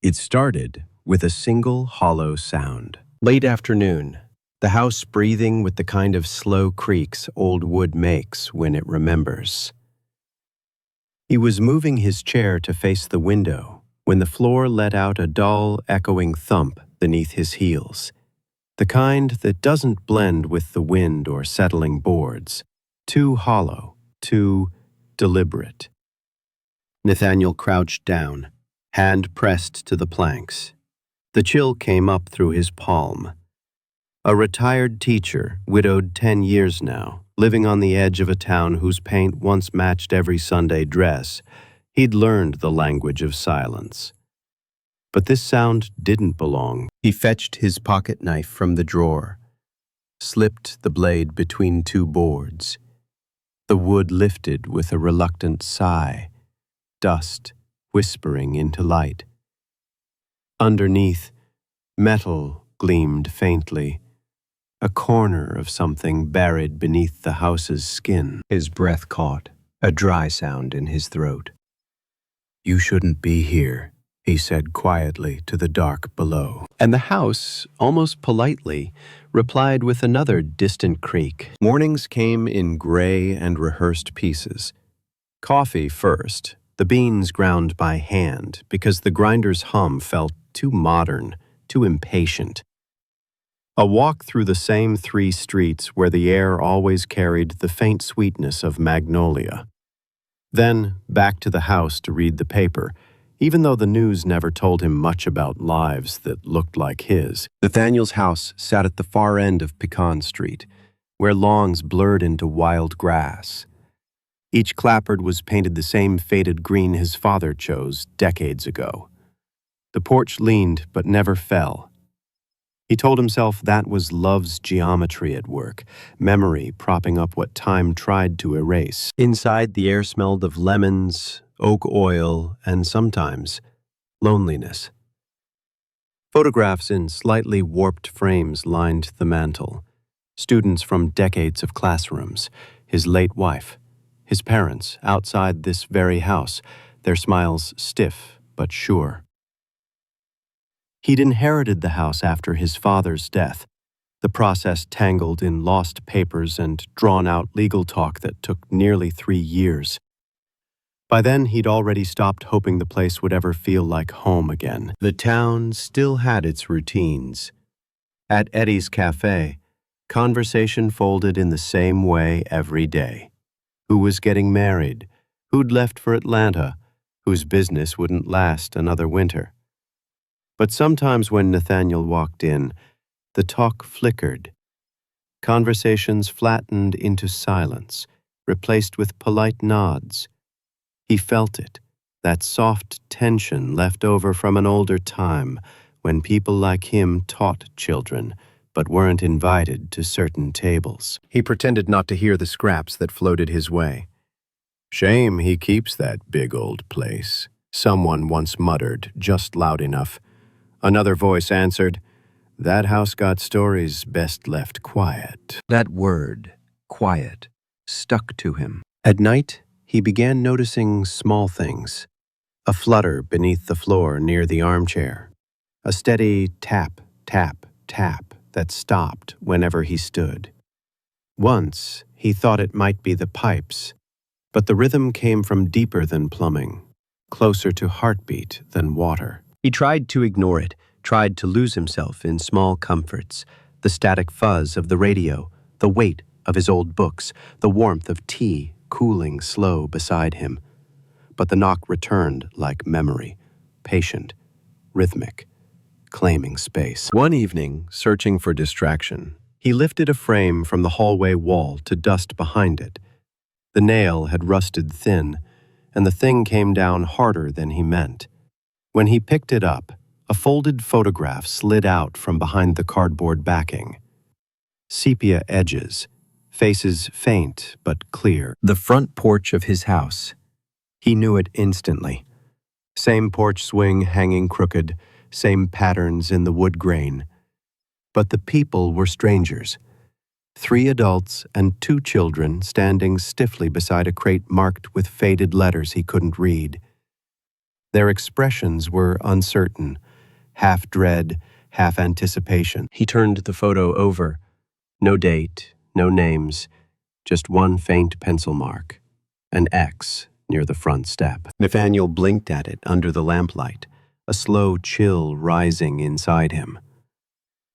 It started with a single hollow sound. Late afternoon, the house breathing with the kind of slow creaks old wood makes when it remembers. He was moving his chair to face the window when the floor let out a dull, echoing thump beneath his heels, the kind that doesn't blend with the wind or settling boards, too hollow, too deliberate. Nathaniel crouched down, hand pressed to the planks. The chill came up through his palm. A retired teacher, widowed 10 years now, living on the edge of a town whose paint once matched every Sunday dress, he'd learned the language of silence. But this sound didn't belong. He fetched his pocket knife from the drawer, slipped the blade between two boards. The wood lifted with a reluctant sigh, dust whispering into light. Underneath, metal gleamed faintly, a corner of something buried beneath the house's skin. His breath caught, a dry sound in his throat. "You shouldn't be here," he said quietly to the dark below. And the house, almost politely, replied with another distant creak. Mornings came in gray and rehearsed pieces. Coffee first, the beans ground by hand because the grinder's hum felt too modern, too impatient. A walk through the same 3 streets where the air always carried the faint sweetness of magnolia. Then back to the house to read the paper, even though the news never told him much about lives that looked like his. Nathaniel's house sat at the far end of Pecan Street, where lawns blurred into wild grass. Each clapboard was painted the same faded green his father chose decades ago. The porch leaned but never fell. He told himself that was love's geometry at work, memory propping up what time tried to erase. Inside, the air smelled of lemons, oak oil, and sometimes loneliness. Photographs in slightly warped frames lined the mantel. Students from decades of classrooms, his late wife, his parents outside this very house, their smiles stiff but sure. He'd inherited the house after his father's death, the process tangled in lost papers and drawn-out legal talk that took nearly 3 years. By then, he'd already stopped hoping the place would ever feel like home again. The town still had its routines. At Eddie's Cafe, conversation folded in the same way every day. Who was getting married? Who'd left for Atlanta? Whose business wouldn't last another winter? But sometimes when Nathaniel walked in, the talk flickered. Conversations flattened into silence, replaced with polite nods. He felt it, that soft tension left over from an older time when people like him taught children, but weren't invited to certain tables. He pretended not to hear the scraps that floated his way. "Shame he keeps that big old place," someone once muttered, just loud enough. Another voice answered, "That house got stories best left quiet." That word, quiet, stuck to him. At night, he began noticing small things. A flutter beneath the floor near the armchair. A steady tap, tap, tap that stopped whenever he stood. Once, he thought it might be the pipes, but the rhythm came from deeper than plumbing, closer to heartbeat than water. He tried to ignore it, tried to lose himself in small comforts, the static fuzz of the radio, the weight of his old books, the warmth of tea cooling slow beside him. But the knock returned like memory, patient, rhythmic, claiming space. One evening, searching for distraction, he lifted a frame from the hallway wall to dust behind it. The nail had rusted thin, and the thing came down harder than he meant. When he picked it up, a folded photograph slid out from behind the cardboard backing. Sepia edges, faces faint but clear. The front porch of his house. He knew it instantly. Same porch swing hanging crooked, same patterns in the wood grain. But the people were strangers. 3 adults and 2 children standing stiffly beside a crate marked with faded letters he couldn't read. Their expressions were uncertain, half dread, half anticipation. He turned the photo over. No date, no names, just one faint pencil mark, an X near the front step. Nathaniel blinked at it under the lamplight, a slow chill rising inside him.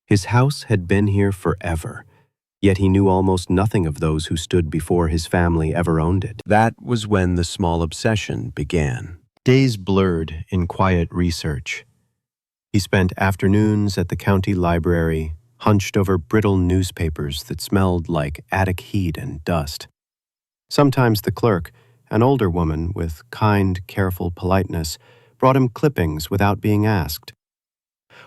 His house had been here forever, yet he knew almost nothing of those who stood before his family ever owned it. That was when the small obsession began. Days blurred in quiet research. He spent afternoons at the county library, hunched over brittle newspapers that smelled like attic heat and dust. Sometimes the clerk, an older woman with kind, careful politeness, brought him clippings without being asked.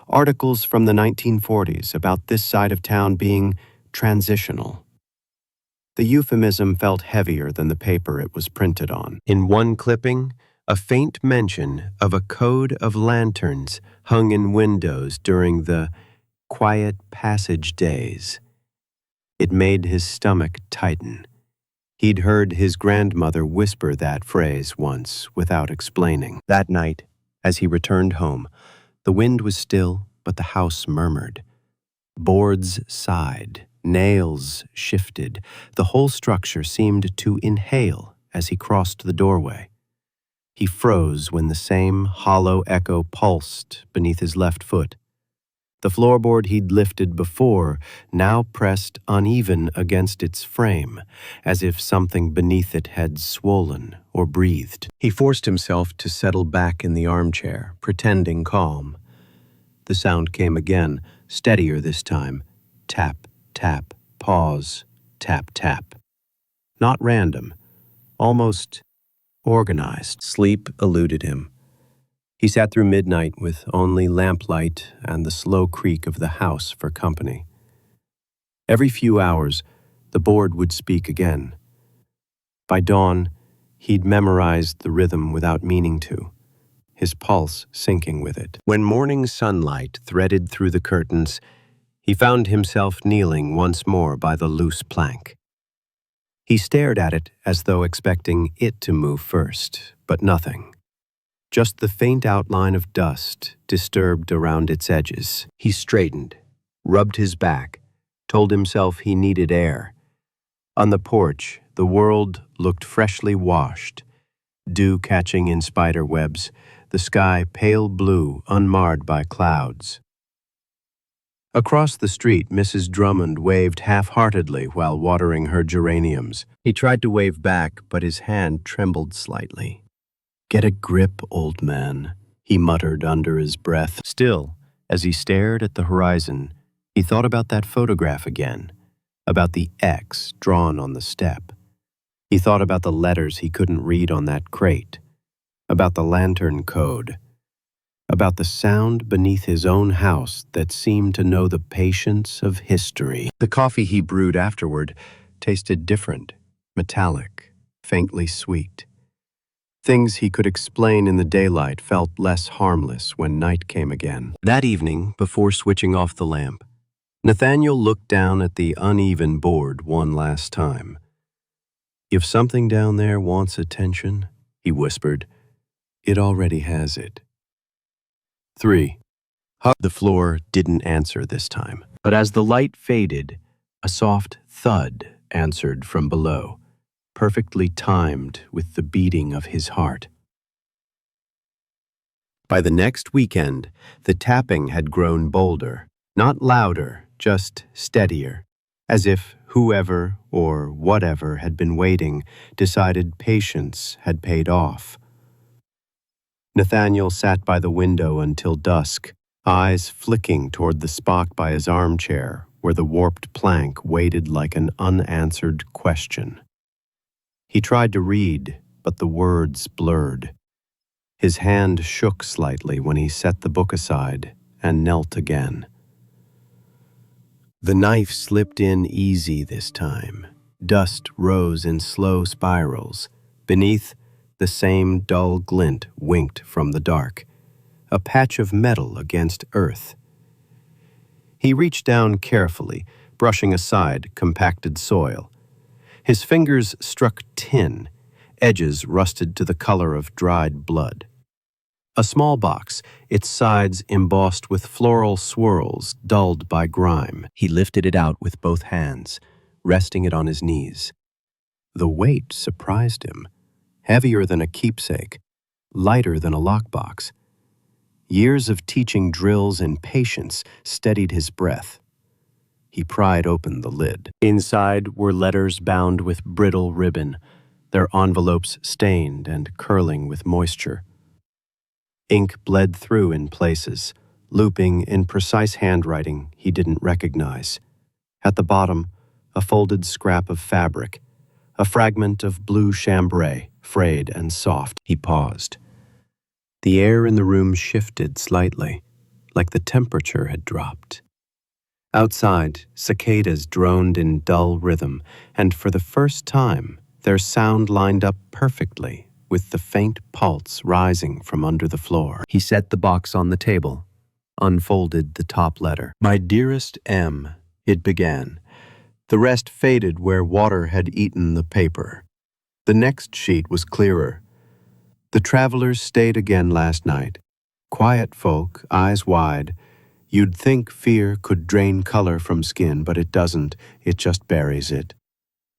Articles from the 1940s about this side of town being transitional. The euphemism felt heavier than the paper it was printed on. In one clipping, a faint mention of a code of lanterns hung in windows during the quiet passage days. It made his stomach tighten. He'd heard his grandmother whisper that phrase once without explaining. That night, as he returned home, the wind was still, but the house murmured. Boards sighed, nails shifted. The whole structure seemed to inhale as he crossed the doorway. He froze when the same hollow echo pulsed beneath his left foot. The floorboard he'd lifted before now pressed uneven against its frame, as if something beneath it had swollen or breathed. He forced himself to settle back in the armchair, pretending calm. The sound came again, steadier this time. Tap, tap, pause, tap, tap. Not random, almost organized. Sleep eluded him. He sat through midnight with only lamplight and the slow creak of the house for company. Every few hours, the board would speak again. By dawn, he'd memorized the rhythm without meaning to, his pulse syncing with it. When morning sunlight threaded through the curtains, he found himself kneeling once more by the loose plank. He stared at it as though expecting it to move first, but nothing. Just the faint outline of dust disturbed around its edges. He straightened, rubbed his back, told himself he needed air. On the porch, the world looked freshly washed, dew catching in spider webs, the sky pale blue, unmarred by clouds. Across the street, Mrs. Drummond waved half-heartedly while watering her geraniums. He tried to wave back, but his hand trembled slightly. "Get a grip, old man," he muttered under his breath. Still, as he stared at the horizon, he thought about that photograph again, about the X drawn on the step. He thought about the letters he couldn't read on that crate, about the lantern code, about the sound beneath his own house that seemed to know the patience of history. The coffee he brewed afterward tasted different, metallic, faintly sweet. Things he could explain in the daylight felt less harmless when night came again. That evening, before switching off the lamp, Nathaniel looked down at the uneven board one last time. "If something down there wants attention," he whispered, "it already has it." 3. The floor didn't answer this time, but as the light faded, a soft thud answered from below, perfectly timed with the beating of his heart. By the next weekend, the tapping had grown bolder, not louder, just steadier, as if whoever or whatever had been waiting decided patience had paid off. Nathaniel sat by the window until dusk, eyes flicking toward the spot by his armchair where the warped plank waited like an unanswered question. He tried to read, but the words blurred. His hand shook slightly when he set the book aside and knelt again. The knife slipped in easy this time. Dust rose in slow spirals. Beneath, the same dull glint winked from the dark, a patch of metal against earth. He reached down carefully, brushing aside compacted soil. His fingers struck tin, edges rusted to the color of dried blood. A small box, its sides embossed with floral swirls dulled by grime. He lifted it out with both hands, resting it on his knees. The weight surprised him, heavier than a keepsake, lighter than a lockbox. Years of teaching drills and patience steadied his breath. He pried open the lid. Inside were letters bound with brittle ribbon, their envelopes stained and curling with moisture. Ink bled through in places, looping in precise handwriting he didn't recognize. At the bottom, a folded scrap of fabric, a fragment of blue chambray, frayed and soft. He paused. The air in the room shifted slightly, like the temperature had dropped. Outside, cicadas droned in dull rhythm, and for the first time, their sound lined up perfectly with the faint pulse rising from under the floor. He set the box on the table, unfolded the top letter. "My dearest M," it began. The rest faded where water had eaten the paper. The next sheet was clearer. "The travelers stayed again last night. Quiet folk, eyes wide. You'd think fear could drain color from skin, but it doesn't. It just buries it.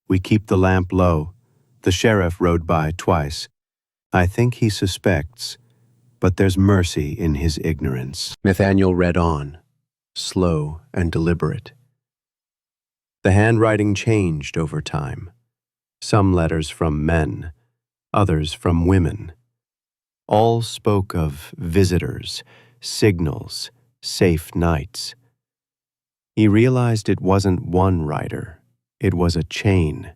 We keep the lamp low. The sheriff rode by twice. I think he suspects, but there's mercy in his ignorance." Nathaniel read on, slow and deliberate. The handwriting changed over time. Some letters from men, others from women. All spoke of visitors, signals, safe nights. He realized it wasn't one writer, it was a chain.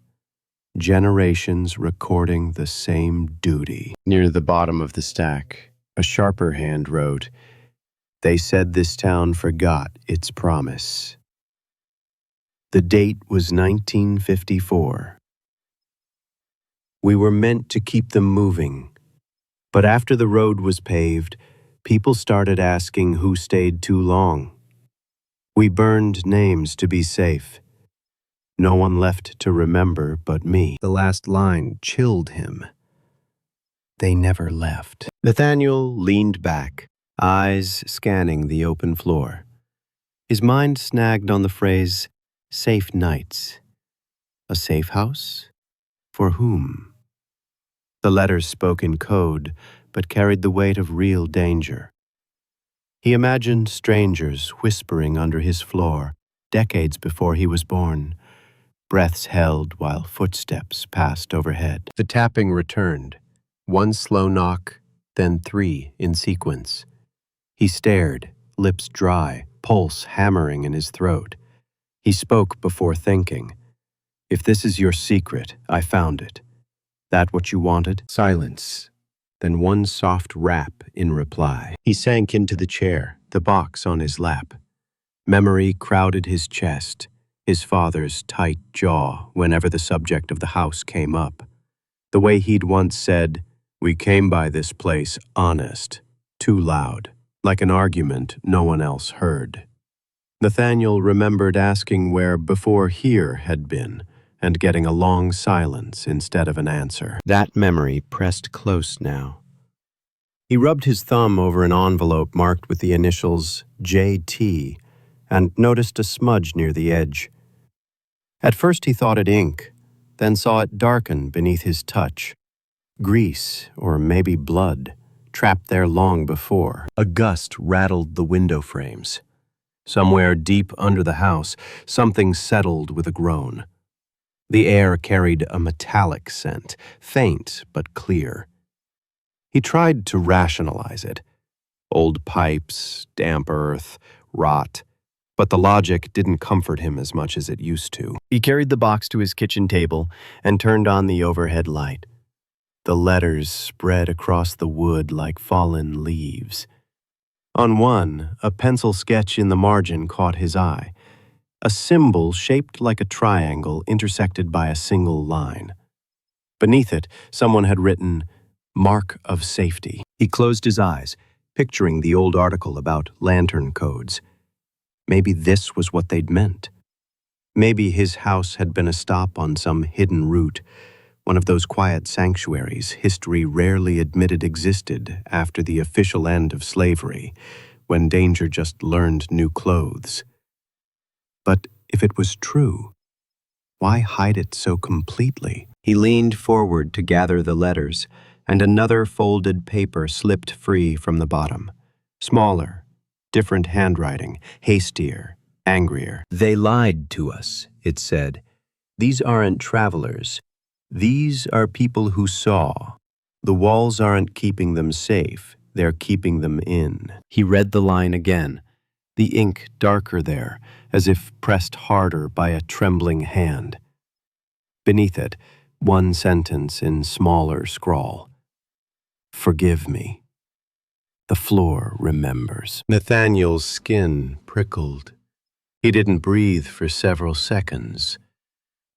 Generations recording the same duty. Near the bottom of the stack, a sharper hand wrote, "They said this town forgot its promise." The date was 1954. We were meant to keep them moving, but after the road was paved, people started asking who stayed too long. We burned names to be safe. No one left to remember but me. The last line chilled him. They never left. Nathaniel leaned back, eyes scanning the open floor. His mind snagged on the phrase, "safe nights." A safe house? For whom? The letters spoke in code, but carried the weight of real danger. He imagined strangers whispering under his floor, decades before he was born, breaths held while footsteps passed overhead. The tapping returned, one slow knock, then three in sequence. He stared, lips dry, pulse hammering in his throat. He spoke before thinking. "If this is your secret, I found it. That what you wanted?" Silence. Then one soft rap in reply. He sank into the chair, the box on his lap. Memory crowded his chest, his father's tight jaw whenever the subject of the house came up. The way he'd once said, "We came by this place honest," too loud, like an argument no one else heard. Nathaniel remembered asking where "before here" had been, and getting a long silence instead of an answer. That memory pressed close now. He rubbed his thumb over an envelope marked with the initials JT and noticed a smudge near the edge. At first he thought it ink, then saw it darken beneath his touch. Grease, or maybe blood, trapped there long before. A gust rattled the window frames. Somewhere deep under the house, something settled with a groan. The air carried a metallic scent, faint but clear. He tried to rationalize it. Old pipes, damp earth, rot. But the logic didn't comfort him as much as it used to. He carried the box to his kitchen table and turned on the overhead light. The letters spread across the wood like fallen leaves. On one, a pencil sketch in the margin caught his eye. A symbol shaped like a triangle intersected by a single line. Beneath it, someone had written, "Mark of Safety." He closed his eyes, picturing the old article about lantern codes. Maybe this was what they'd meant. Maybe his house had been a stop on some hidden route, one of those quiet sanctuaries history rarely admitted existed after the official end of slavery, when danger just learned new clothes. But if it was true, why hide it so completely? He leaned forward to gather the letters, and another folded paper slipped free from the bottom. Smaller, different handwriting, hastier, angrier. "They lied to us," it said. "These aren't travelers. These are people who saw. The walls aren't keeping them safe. They're keeping them in." He read the line again, the ink darker there, as if pressed harder by a trembling hand. Beneath it, one sentence in smaller scrawl. "Forgive me. The floor remembers." Nathaniel's skin prickled. He didn't breathe for several seconds.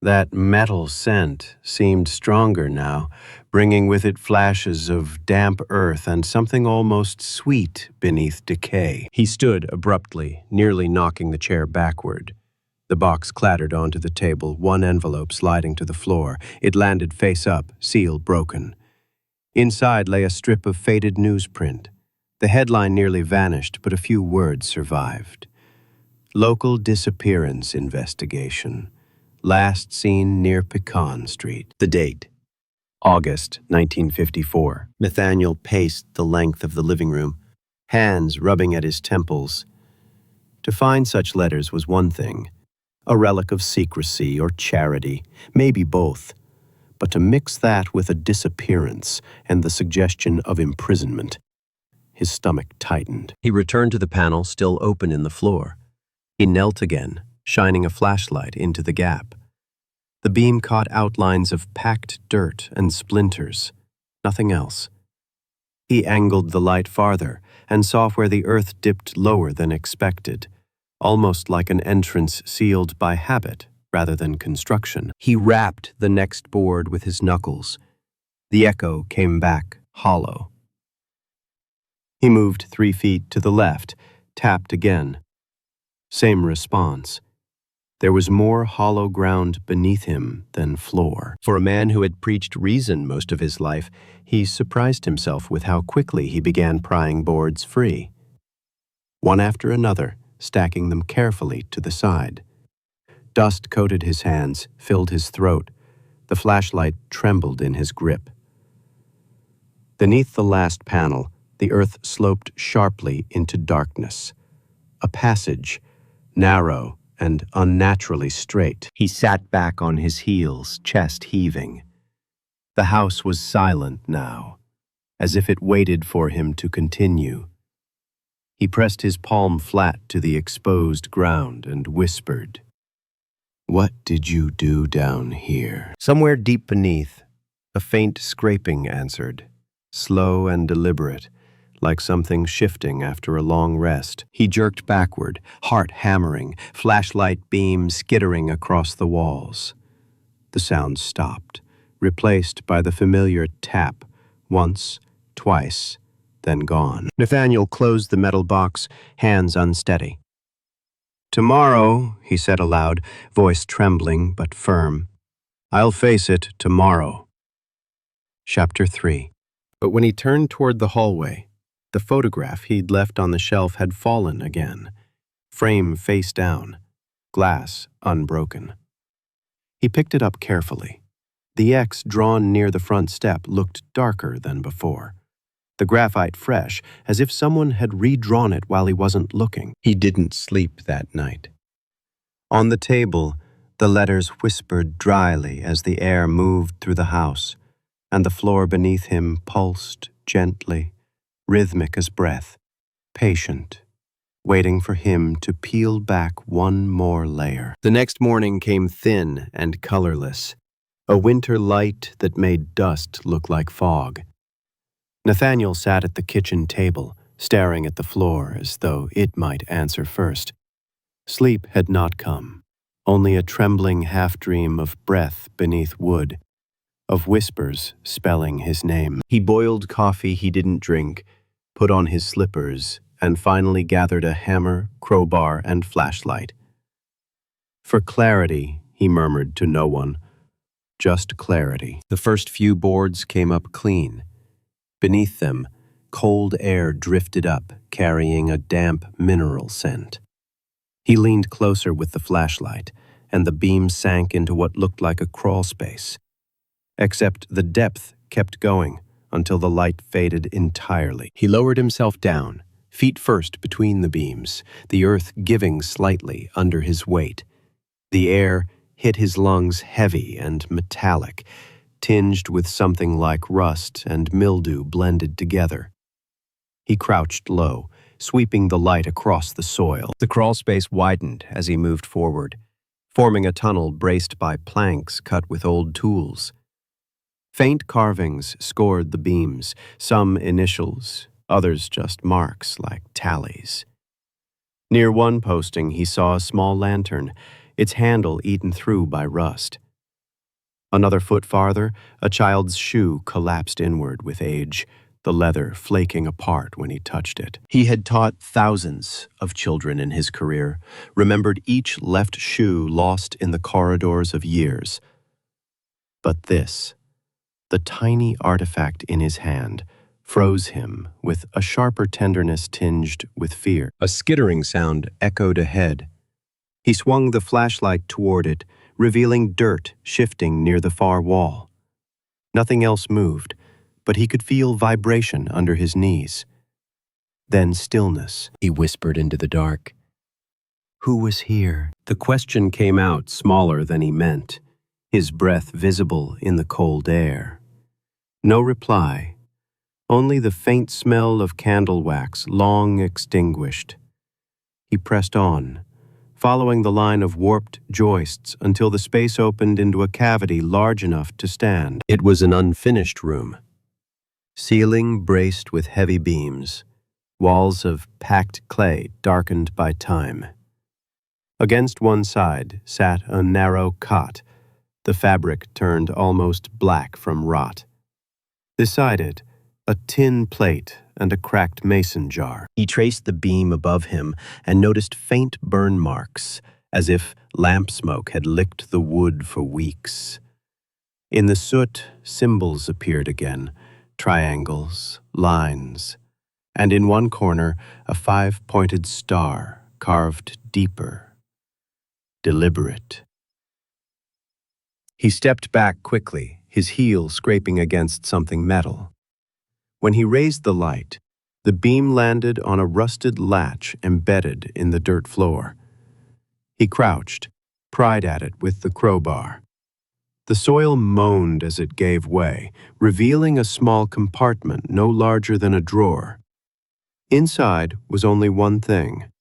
That metal scent seemed stronger now, bringing with it flashes of damp earth and something almost sweet beneath decay. He stood abruptly, nearly knocking the chair backward. The box clattered onto the table, one envelope sliding to the floor. It landed face up, seal broken. Inside lay a strip of faded newsprint. The headline nearly vanished, but a few words survived. "Local disappearance investigation. Last seen near Pecan Street." The date, August 1954. Nathaniel paced the length of the living room, hands rubbing at his temples. To find such letters was one thing, a relic of secrecy or charity, maybe both. But to mix that with a disappearance and the suggestion of imprisonment, his stomach tightened. He returned to the panel still open in the floor. He knelt again, shining a flashlight into the gap. The beam caught outlines of packed dirt and splinters, nothing else. He angled the light farther and saw where the earth dipped lower than expected, almost like an entrance sealed by habit rather than construction. He rapped the next board with his knuckles. The echo came back hollow. He moved 3 feet to the left, tapped again. Same response. There was more hollow ground beneath him than floor. For a man who had preached reason most of his life, he surprised himself with how quickly he began prying boards free. One after another, stacking them carefully to the side. Dust coated his hands, filled his throat. The flashlight trembled in his grip. Beneath the last panel, the earth sloped sharply into darkness. A passage, narrow and unnaturally straight. He sat back on his heels, chest heaving. The house was silent now, as if it waited for him to continue. He pressed his palm flat to the exposed ground and whispered, "What did you do down here?" Somewhere deep beneath, a faint scraping answered, slow and deliberate, like something shifting after a long rest. He jerked backward, heart hammering, flashlight beam skittering across the walls. The sound stopped, replaced by the familiar tap, once, twice, then gone. Nathaniel closed the metal box, hands unsteady. "Tomorrow," he said aloud, voice trembling but firm. "I'll face it tomorrow." Chapter 3. But when he turned toward the hallway, the photograph he'd left on the shelf had fallen again, frame face down, glass unbroken. He picked it up carefully. The X drawn near the front step looked darker than before. The graphite fresh, as if someone had redrawn it while he wasn't looking. He didn't sleep that night. On the table, the letters whispered dryly as the air moved through the house, and the floor beneath him pulsed gently, rhythmic as breath, patient, waiting for him to peel back one more layer. The next morning came thin and colorless, a winter light that made dust look like fog. Nathaniel sat at the kitchen table, staring at the floor as though it might answer first. Sleep had not come, only a trembling half-dream of breath beneath wood, of whispers spelling his name. He boiled coffee he didn't drink, put on his slippers, and finally gathered a hammer, crowbar, and flashlight. "For clarity," he murmured to no one, just clarity. The first few boards came up clean. Beneath them, cold air drifted up, carrying a damp mineral scent. He leaned closer with the flashlight, and the beam sank into what looked like a crawl space. Except the depth kept going until the light faded entirely. He lowered himself down, feet first between the beams, the earth giving slightly under his weight. The air hit his lungs heavy and metallic, tinged with something like rust and mildew blended together. He crouched low, sweeping the light across the soil. The crawl space widened as he moved forward, forming a tunnel braced by planks cut with old tools. Faint carvings scored the beams, some initials, others just marks like tallies. Near one posting, he saw a small lantern, its handle eaten through by rust. Another foot farther, a child's shoe collapsed inward with age, the leather flaking apart when he touched it. He had taught thousands of children in his career, remembered each left shoe lost in the corridors of years. But this, the tiny artifact in his hand, froze him with a sharper tenderness tinged with fear. A skittering sound echoed ahead. He swung the flashlight toward it, revealing dirt shifting near the far wall. Nothing else moved, but he could feel vibration under his knees. Then stillness, he whispered into the dark. Who was here? The question came out smaller than he meant, his breath visible in the cold air. No reply, only the faint smell of candle wax long extinguished. He pressed on, following the line of warped joists until the space opened into a cavity large enough to stand. It was an unfinished room. Ceiling braced with heavy beams, walls of packed clay darkened by time. Against one side sat a narrow cot, the fabric turned almost black from rot. Beside it, a tin plate and a cracked mason jar. He traced the beam above him and noticed faint burn marks, as if lamp smoke had licked the wood for weeks. In the soot, symbols appeared again, triangles, lines, and in one corner, a 5-pointed star carved deeper, deliberate. He stepped back quickly, his heel scraping against something metal. When he raised the light, the beam landed on a rusted latch embedded in the dirt floor. He crouched, pried at it with the crowbar. The soil moaned as it gave way, revealing a small compartment no larger than a drawer. Inside was only one thing,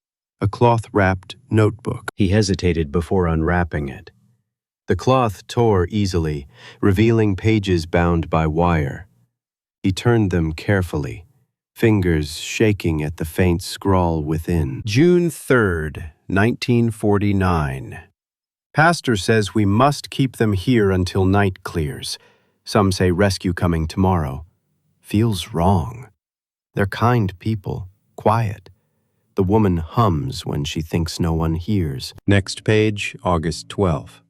a cloth-wrapped notebook. He hesitated before unwrapping it. The cloth tore easily, revealing pages bound by wire. He turned them carefully, fingers shaking at the faint scrawl within. June 3rd, 1949. Pastor says we must keep them here until night clears. Some say rescue coming tomorrow. Feels wrong. They're kind people, quiet. The woman hums when she thinks no one hears. Next page, August 12th.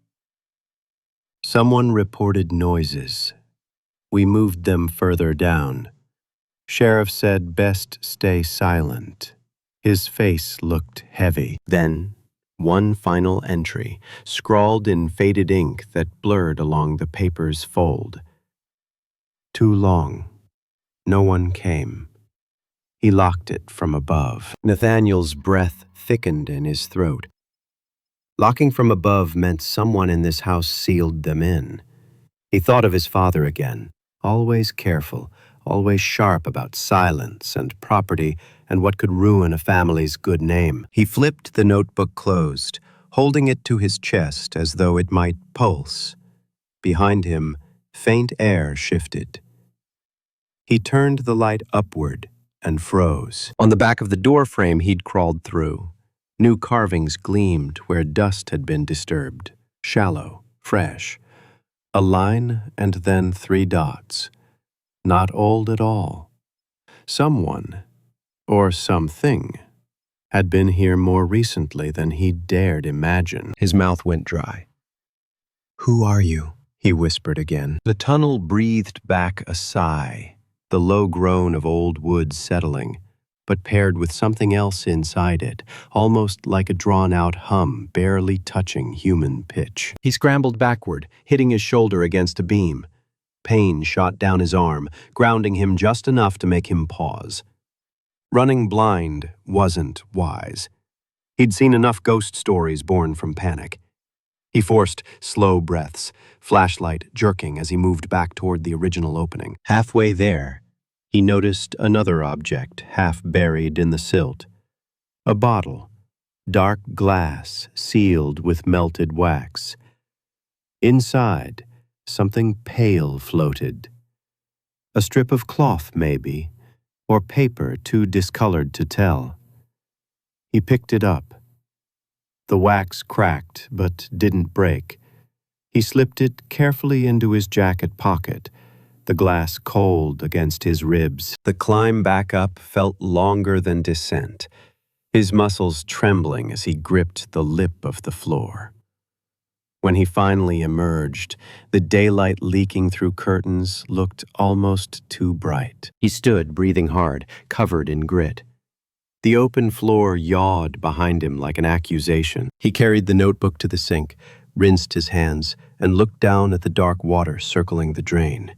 Someone reported noises. We moved them further down. Sheriff said best stay silent. His face looked heavy. Then, one final entry, scrawled in faded ink that blurred along the paper's fold. Too long. No one came. He locked it from above. Nathaniel's breath thickened in his throat. Locking from above meant someone in this house sealed them in. He thought of his father again, always careful, always sharp about silence and property and what could ruin a family's good name. He flipped the notebook closed, holding it to his chest as though it might pulse. Behind him, faint air shifted. He turned the light upward and froze. On the back of the door frame he'd crawled through. New carvings gleamed where dust had been disturbed, shallow, fresh. A line and then 3 dots. Not old at all. Someone, or something, had been here more recently than he dared imagine. His mouth went dry. "Who are you?" he whispered again. The tunnel breathed back a sigh, the low groan of old wood settling, but paired with something else inside it, almost like a drawn-out hum barely touching human pitch. He scrambled backward, hitting his shoulder against a beam. Pain shot down his arm, grounding him just enough to make him pause. Running blind wasn't wise. He'd seen enough ghost stories born from panic. He forced slow breaths, flashlight jerking as he moved back toward the original opening. Halfway there, he noticed another object half buried in the silt. A bottle, dark glass sealed with melted wax. Inside, something pale floated. A strip of cloth, maybe, or paper too discolored to tell. He picked it up. The wax cracked, but didn't break. He slipped it carefully into his jacket pocket, the glass cold against his ribs. The climb back up felt longer than descent, his muscles trembling as he gripped the lip of the floor. When he finally emerged, the daylight leaking through curtains looked almost too bright. He stood, breathing hard, covered in grit. The open floor yawed behind him like an accusation. He carried the notebook to the sink, rinsed his hands, and looked down at the dark water circling the drain.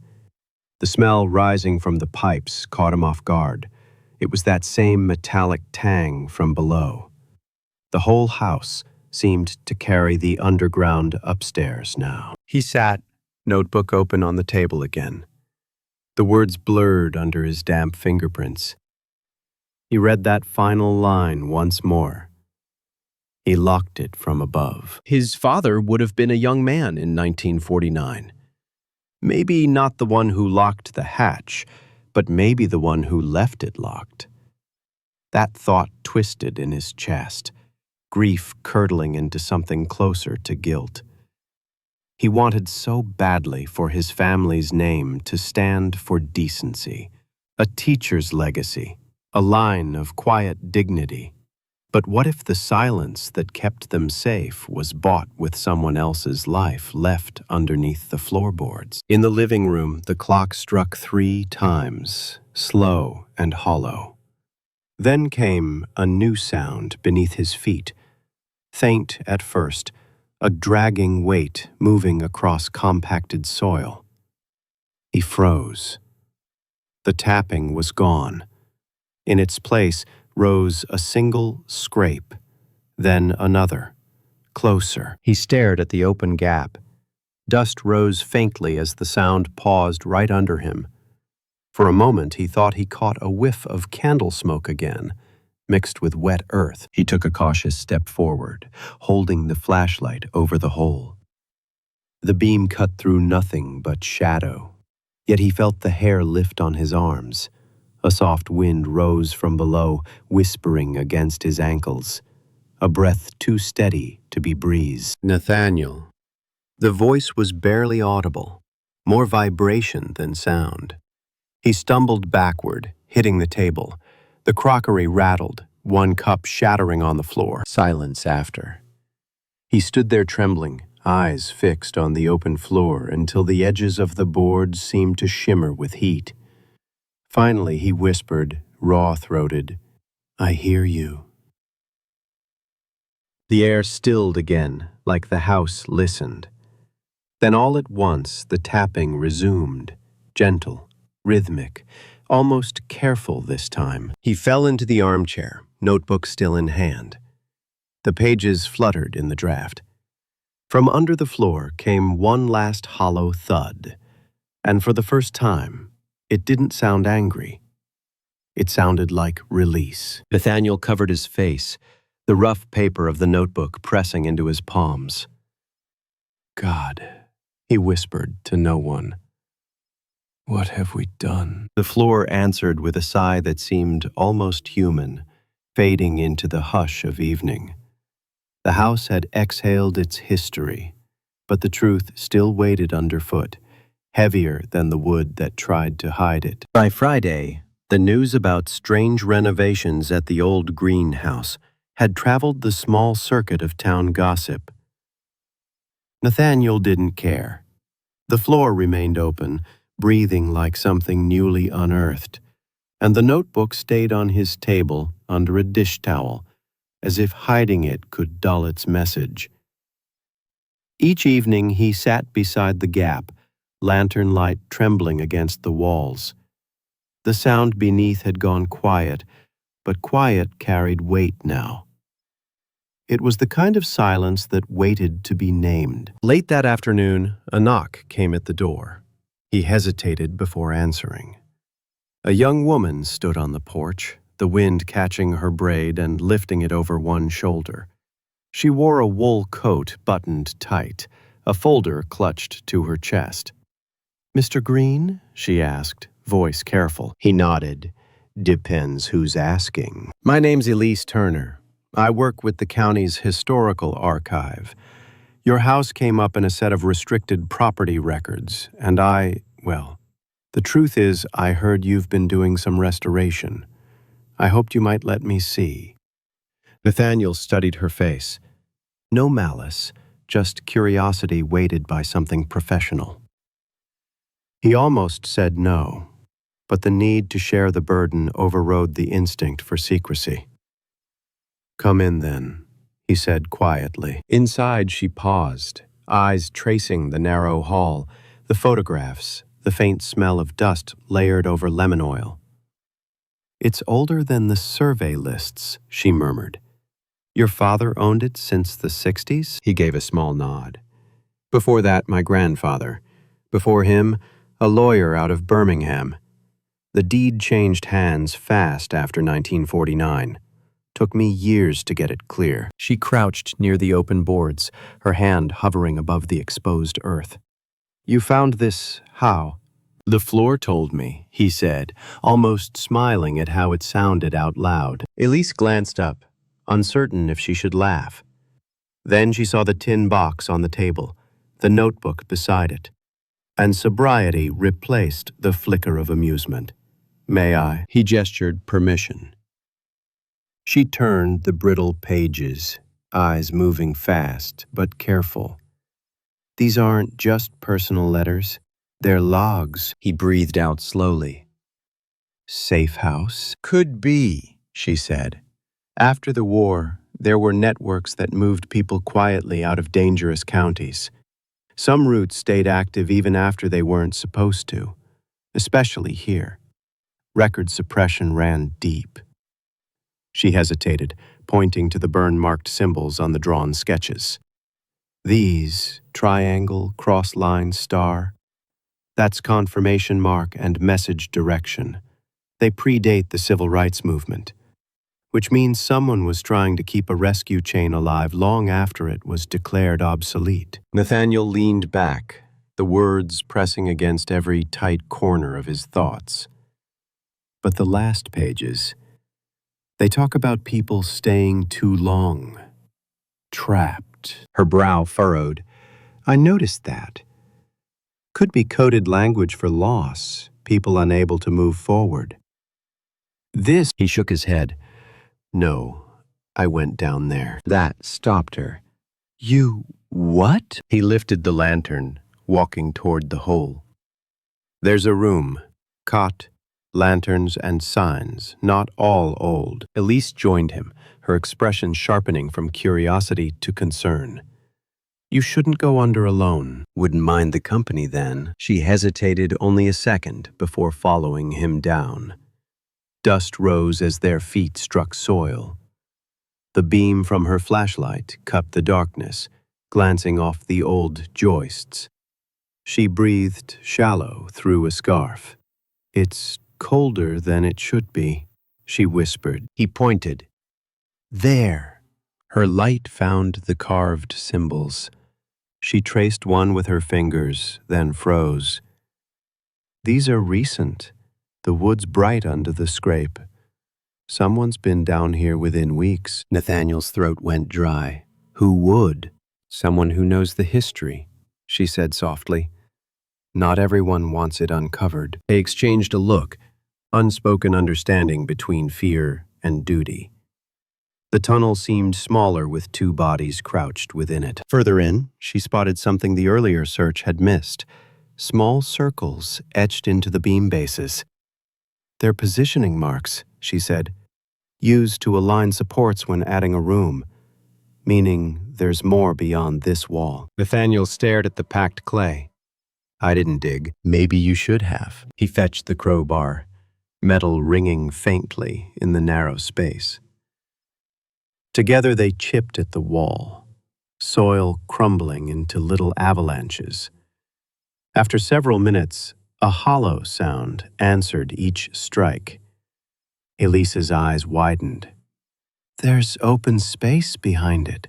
The smell rising from the pipes caught him off guard. It was that same metallic tang from below. The whole house seemed to carry the underground upstairs now. He sat, notebook open on the table again. The words blurred under his damp fingerprints. He read that final line once more. He locked it from above. His father would have been a young man in 1949. Maybe not the one who locked the hatch, but maybe the one who left it locked. That thought twisted in his chest, grief curdling into something closer to guilt. He wanted so badly for his family's name to stand for decency, a teacher's legacy, a line of quiet dignity. But what if the silence that kept them safe was bought with someone else's life left underneath the floorboards? In the living room, the clock struck 3 times, slow and hollow. Then came a new sound beneath his feet. Faint at first, a dragging weight moving across compacted soil. He froze. The tapping was gone. In its place rose a single scrape, then another, closer. He stared at the open gap. Dust rose faintly as the sound paused right under him. For a moment he thought he caught a whiff of candle smoke again, mixed with wet earth. He took a cautious step forward, holding the flashlight over the hole. The beam cut through nothing but shadow, yet he felt the hair lift on his arms. A soft wind rose from below, whispering against his ankles, a breath too steady to be breeze. Nathaniel. The voice was barely audible, more vibration than sound. He stumbled backward, hitting the table. The crockery rattled, one cup shattering on the floor. Silence after. He stood there trembling, eyes fixed on the open floor until the edges of the boards seemed to shimmer with heat. Finally, he whispered, raw-throated, "I hear you." The air stilled again, like the house listened. Then all at once the tapping resumed, gentle, rhythmic, almost careful this time. He fell into the armchair, notebook still in hand. The pages fluttered in the draft. From under the floor came one last hollow thud, and for the first time, it didn't sound angry. It sounded like release. Nathaniel covered his face, the rough paper of the notebook pressing into his palms. "God," he whispered to no one. "What have we done?" The floor answered with a sigh that seemed almost human, fading into the hush of evening. The house had exhaled its history, but the truth still waited underfoot, heavier than the wood that tried to hide it. By Friday, the news about strange renovations at the old greenhouse had traveled the small circuit of town gossip. Nathaniel didn't care. The floor remained open, breathing like something newly unearthed, and the notebook stayed on his table under a dish towel, as if hiding it could dull its message. Each evening he sat beside the gap, lantern light trembling against the walls. The sound beneath had gone quiet, but quiet carried weight now. It was the kind of silence that waited to be named. Late that afternoon, a knock came at the door. He hesitated before answering. A young woman stood on the porch, the wind catching her braid and lifting it over one shoulder. She wore a wool coat buttoned tight, a folder clutched to her chest. "Mr. Green?" she asked, voice careful. He nodded. "Depends who's asking." "My name's Elise Turner. I work with the county's historical archive. Your house came up in a set of restricted property records, and the truth is I heard you've been doing some restoration. I hoped you might let me see." Nathaniel studied her face. No malice, just curiosity weighted by something professional. He almost said no, but the need to share the burden overrode the instinct for secrecy. "Come in, then," he said quietly. Inside she paused, eyes tracing the narrow hall, the photographs, the faint smell of dust layered over lemon oil. "It's older than the survey lists," she murmured. "Your father owned it since the 60s? He gave a small nod. "Before that, my grandfather. Before him, a lawyer out of Birmingham. The deed changed hands fast after 1949. Took me years to get it clear." She crouched near the open boards, her hand hovering above the exposed earth. "You found this how?" "The floor told me," he said, almost smiling at how it sounded out loud. Elise glanced up, uncertain if she should laugh. Then she saw the tin box on the table, the notebook beside it, and sobriety replaced the flicker of amusement. "May I?" He gestured permission. She turned the brittle pages, eyes moving fast but careful. "These aren't just personal letters. They're logs," he breathed out slowly. "Safe house?" "Could be," she said. "After the war, there were networks that moved people quietly out of dangerous counties. Some routes stayed active even after they weren't supposed to, especially here. Record suppression ran deep." She hesitated, pointing to the burn-marked symbols on the drawn sketches. "These, triangle, cross-line, star, that's confirmation mark and message direction. They predate the civil rights movement, which means someone was trying to keep a rescue chain alive long after it was declared obsolete." Nathaniel leaned back, the words pressing against every tight corner of his thoughts. "But the last pages, they talk about people staying too long. Trapped." Her brow furrowed. "I noticed that. Could be coded language for loss, people unable to move forward." "This," he shook his head. "No, I went down there." That stopped her. "You what?" He lifted the lantern, walking toward the hole. "There's a room, cot, lanterns, and signs, not all old." Elise joined him, her expression sharpening from curiosity to concern. "You shouldn't go under alone." "Wouldn't mind the company then." She hesitated only a second before following him down. Dust rose as their feet struck soil. The beam from her flashlight cupped the darkness, glancing off the old joists. She breathed shallow through a scarf. "It's colder than it should be," she whispered. He pointed. "There." Her light found the carved symbols. She traced one with her fingers, then froze. "These are recent. The wood's bright under the scrape. Someone's been down here within weeks." Nathaniel's throat went dry. "Who would?" "Someone who knows the history," she said softly. "Not everyone wants it uncovered." They exchanged a look, unspoken understanding between fear and duty. The tunnel seemed smaller with two bodies crouched within it. Further in, she spotted something the earlier search had missed, small circles etched into the beam bases. "They're positioning marks," she said, "used to align supports when adding a room, meaning there's more beyond this wall." Nathaniel stared at the packed clay. "I didn't dig." "Maybe you should have." He fetched the crowbar, metal ringing faintly in the narrow space. Together they chipped at the wall, soil crumbling into little avalanches. After several minutes, a hollow sound answered each strike. Elise's eyes widened. "There's open space behind it."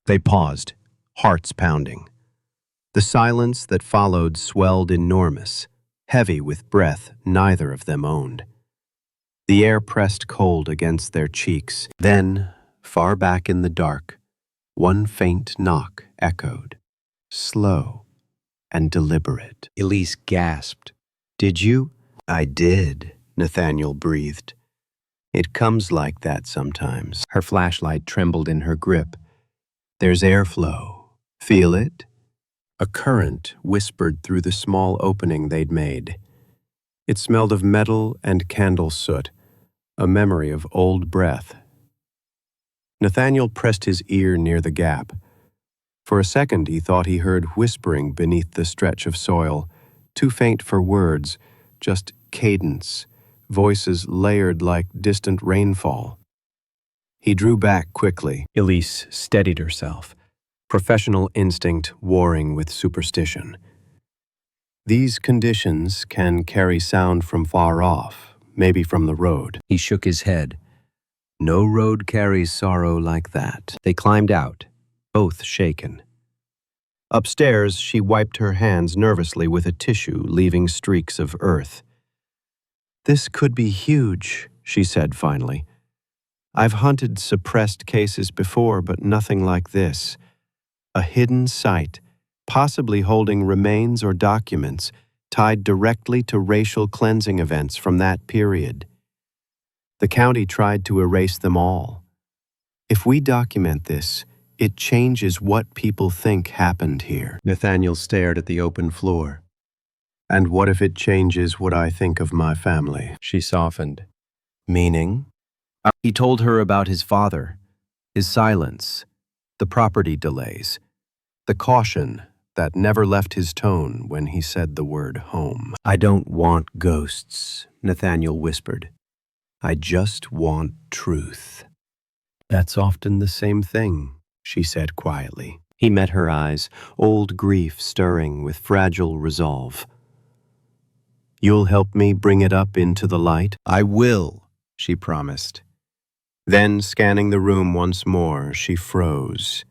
They paused, hearts pounding. The silence that followed swelled enormous, heavy with breath neither of them owned. The air pressed cold against their cheeks. Then, far back in the dark, one faint knock echoed, slow and deliberate. Elise gasped. "Did you?" "I did," Nathaniel breathed. "It comes like that sometimes." Her flashlight trembled in her grip. "There's airflow. Feel it?" A current whispered through the small opening they'd made. It smelled of metal and candle soot, a memory of old breath. Nathaniel pressed his ear near the gap. For a second he thought he heard whispering beneath the stretch of soil, too faint for words, just cadence, voices layered like distant rainfall. He drew back quickly. Elise steadied herself, professional instinct warring with superstition. These conditions can carry sound from far off, maybe from the road. He shook his head. No road carries sorrow like that. They climbed out, both shaken. Upstairs, she wiped her hands nervously with a tissue, leaving streaks of earth. "This could be huge," she said finally. "I've hunted suppressed cases before, but nothing like this. A hidden site, possibly holding remains or documents tied directly to racial cleansing events from that period. The county tried to erase them all. If we document this, it changes what people think happened here." Nathaniel stared at the open floor. "And what if it changes what I think of my family?" She softened. "Meaning?" He told her about his father, his silence, the property delays, the caution that never left his tone when he said the word home. "I don't want ghosts," Nathaniel whispered. "I just want truth." "That's often the same thing," she said quietly. He met her eyes, old grief stirring with fragile resolve. "You'll help me bring it up into the light?" "I will," she promised. Then, scanning the room once more, she froze.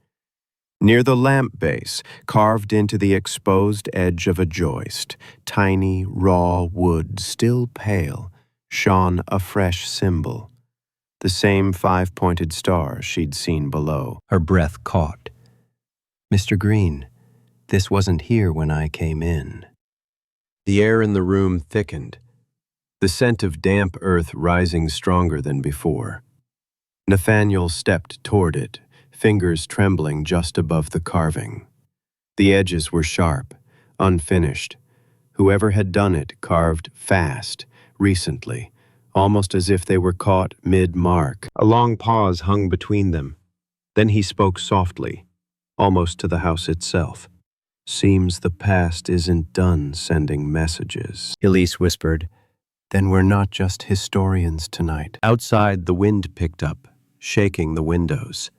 Near the lamp base, carved into the exposed edge of a joist, tiny, raw wood, still pale, shone a fresh symbol. The same five-pointed star she'd seen below. Her breath caught. "Mr. Green, this wasn't here when I came in." The air in the room thickened, the scent of damp earth rising stronger than before. Nathaniel stepped toward it, fingers trembling just above the carving. The edges were sharp, unfinished. Whoever had done it carved fast, recently, almost as if they were caught mid-mark. A long pause hung between them. Then he spoke softly, almost to the house itself. "Seems the past isn't done sending messages," Elise whispered. "Then we're not just historians tonight." Outside, the wind picked up, shaking the windows.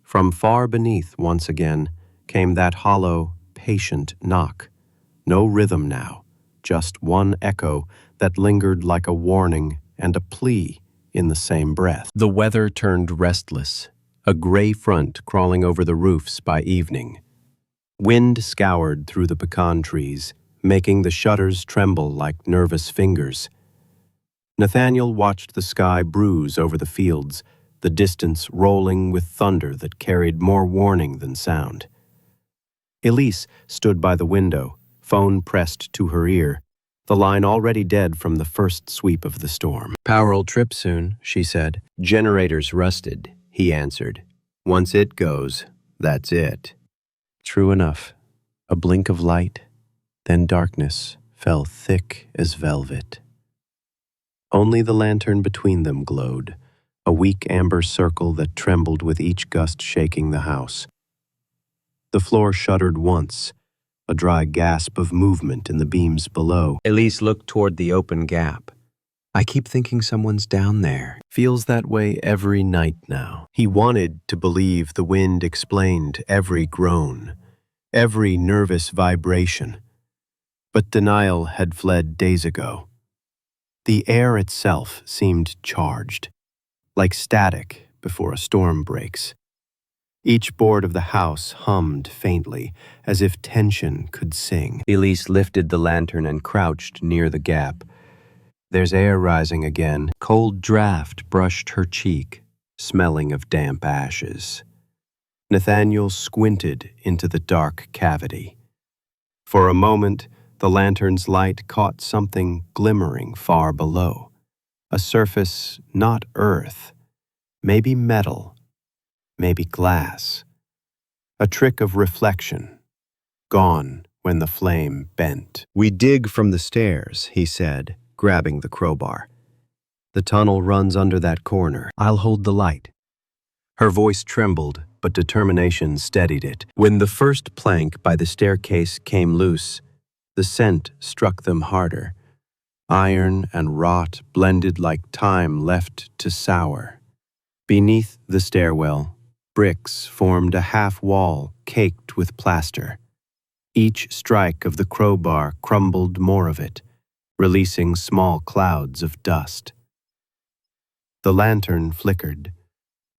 From far beneath, once again, came that hollow, patient knock. No rhythm now, just one echo that lingered like a warning and a plea in the same breath. The weather turned restless, a gray front crawling over the roofs by evening. Wind scoured through the pecan trees, making the shutters tremble like nervous fingers. Nathaniel watched the sky bruise over the fields, the distance rolling with thunder that carried more warning than sound. Elise stood by the window, phone pressed to her ear, the line already dead from the first sweep of the storm. "Power'll trip soon," she said. "Generators rusted," he answered. "Once it goes, that's it." True enough. A blink of light, Then darkness fell thick as velvet. Only the lantern between them glowed, a weak amber circle that trembled with each gust shaking the house. The floor shuddered once, a dry gasp of movement in the beams below. Elise looked toward the open gap. I keep thinking someone's down there. Feels that way every night now. He wanted to believe the wind explained every groan, every nervous vibration. But denial had fled days ago. The air itself seemed charged, like static before a storm breaks. Each board of the house hummed faintly, as if tension could sing. Elise lifted the lantern and crouched near the gap. There's air rising again. Cold draft brushed her cheek, smelling of damp ashes. Nathaniel squinted into the dark cavity. For a moment, the lantern's light caught something glimmering far below. A surface not earth, maybe metal, maybe glass. A trick of reflection, gone when the flame bent. We dig from the stairs, he said, grabbing the crowbar. The tunnel runs under that corner. I'll hold the light. Her voice trembled, but determination steadied it. When the first plank by the staircase came loose, the scent struck them harder. Iron and rot blended like time left to sour. Beneath the stairwell, bricks formed a half wall caked with plaster. Each strike of the crowbar crumbled more of it, releasing small clouds of dust. The lantern flickered.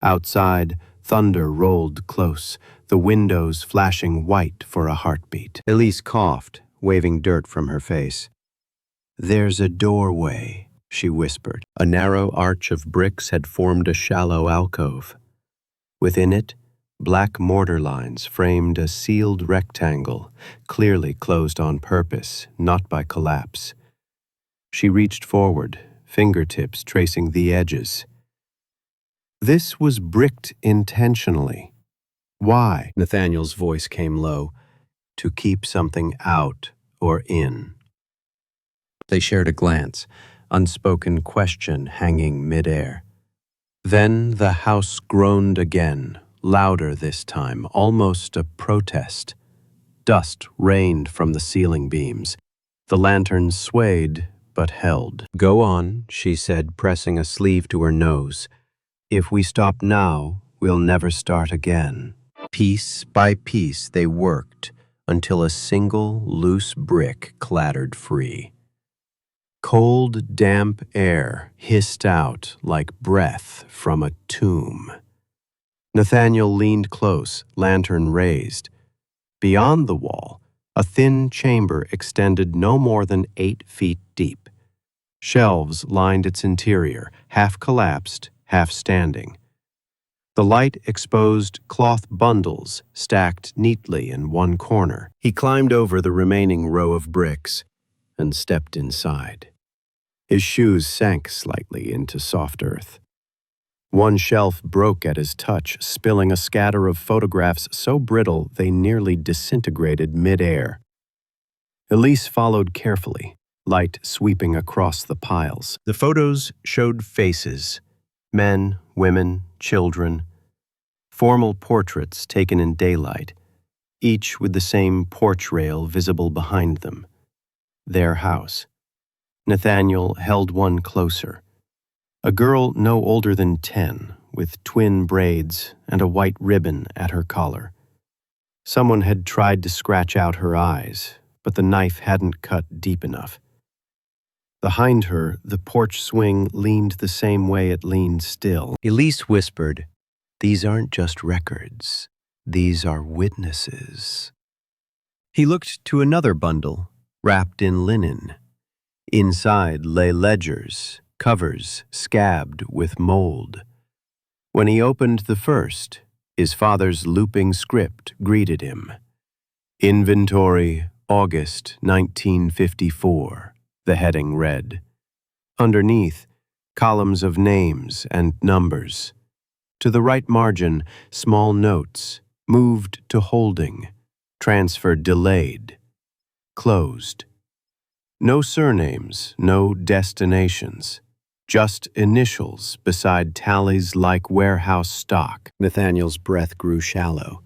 Outside, thunder rolled close, the windows flashing white for a heartbeat. Elise coughed, waving dirt from her face. There's a doorway, she whispered. A narrow arch of bricks had formed a shallow alcove. Within it, black mortar lines framed a sealed rectangle, clearly closed on purpose, not by collapse. She reached forward, fingertips tracing the edges. This was bricked intentionally. Why? Nathaniel's voice came low. To keep something out or in. They shared a glance, unspoken question hanging midair. Then the house groaned again, louder this time, almost a protest. Dust rained from the ceiling beams. The lantern swayed, but held. Go on, she said, pressing a sleeve to her nose. If we stop now, we'll never start again. Piece by piece they worked, until a single loose brick clattered free. Cold, damp air hissed out like breath from a tomb. Nathaniel leaned close, lantern raised. Beyond the wall, a thin chamber extended no more than 8 feet deep. Shelves lined its interior, half collapsed, half standing. The light exposed cloth bundles stacked neatly in one corner. He climbed over the remaining row of bricks and stepped inside. His shoes sank slightly into soft earth. One shelf broke at his touch, spilling a scatter of photographs so brittle they nearly disintegrated mid-air. Elise followed carefully, light sweeping across the piles. The photos showed faces, men, women, children, formal portraits taken in daylight, each with the same porch rail visible behind them. Their house. Nathaniel held one closer. A girl no older than 10, with twin braids and a white ribbon at her collar. Someone had tried to scratch out her eyes, but the knife hadn't cut deep enough. Behind her, the porch swing leaned the same way it leaned still. Elise whispered, "These aren't just records. These are witnesses." He looked to another bundle, wrapped in linen. Inside lay ledgers, covers scabbed with mold. When he opened the first, his father's looping script greeted him. Inventory, August 1954, the heading read. Underneath, columns of names and numbers. To the right margin, small notes, moved to holding, transfer delayed. closed. No surnames, no destinations. Just initials beside tallies like warehouse stock. Nathaniel's breath grew shallow.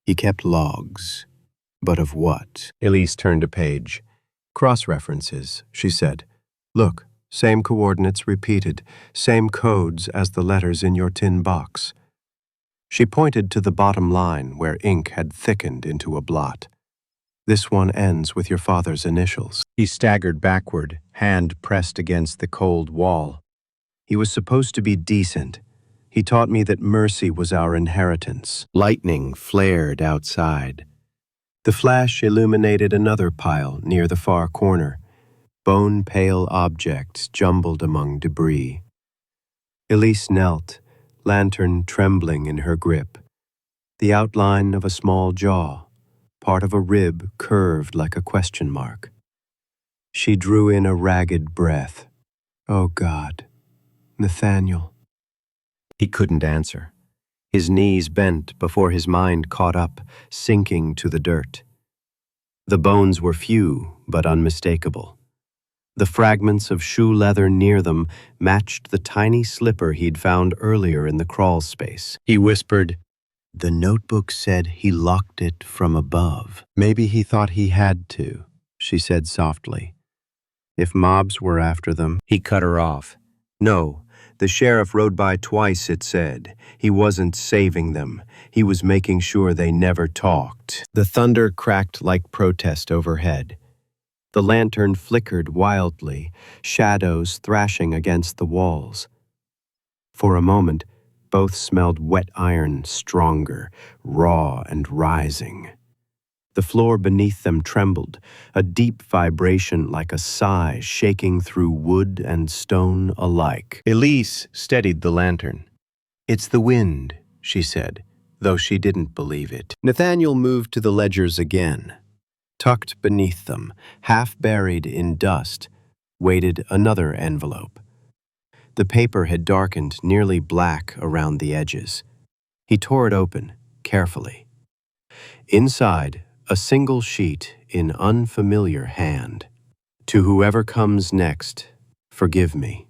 He kept logs. But of what? Elise turned a page. Cross-references, she said. Look, same coordinates repeated, same codes as the letters in your tin box. She pointed to the bottom line where ink had thickened into a blot. This one ends with your father's initials. He staggered backward, hand pressed against the cold wall. He was supposed to be decent. He taught me that mercy was our inheritance. Lightning flared outside. The flash illuminated another pile near the far corner, bone-pale objects jumbled among debris. Elise knelt, lantern trembling in her grip. The outline of a small jaw, part of a rib curved like a question mark. She drew in a ragged breath. Oh God, Nathaniel. He couldn't answer. His knees bent before his mind caught up, sinking to the dirt. The bones were few, but unmistakable. The fragments of shoe leather near them matched the tiny slipper he'd found earlier in the crawl space. He whispered, "The notebook said he locked it from above." Maybe he thought he had to, she said softly. If mobs were after them, he cut her off. No, the sheriff rode by twice, it said. He wasn't saving them. He was making sure they never talked. The thunder cracked like protest overhead. The lantern flickered wildly, shadows thrashing against the walls. For a moment, both smelled wet iron stronger, raw and rising. The floor beneath them trembled, a deep vibration like a sigh shaking through wood and stone alike. Elise steadied the lantern. "It's the wind," she said, though she didn't believe it. Nathaniel moved to the ledgers again. Tucked beneath them, half buried in dust, waited another envelope. The paper had darkened nearly black around the edges. He tore it open, carefully. Inside, a single sheet in unfamiliar hand. To whoever comes next, forgive me.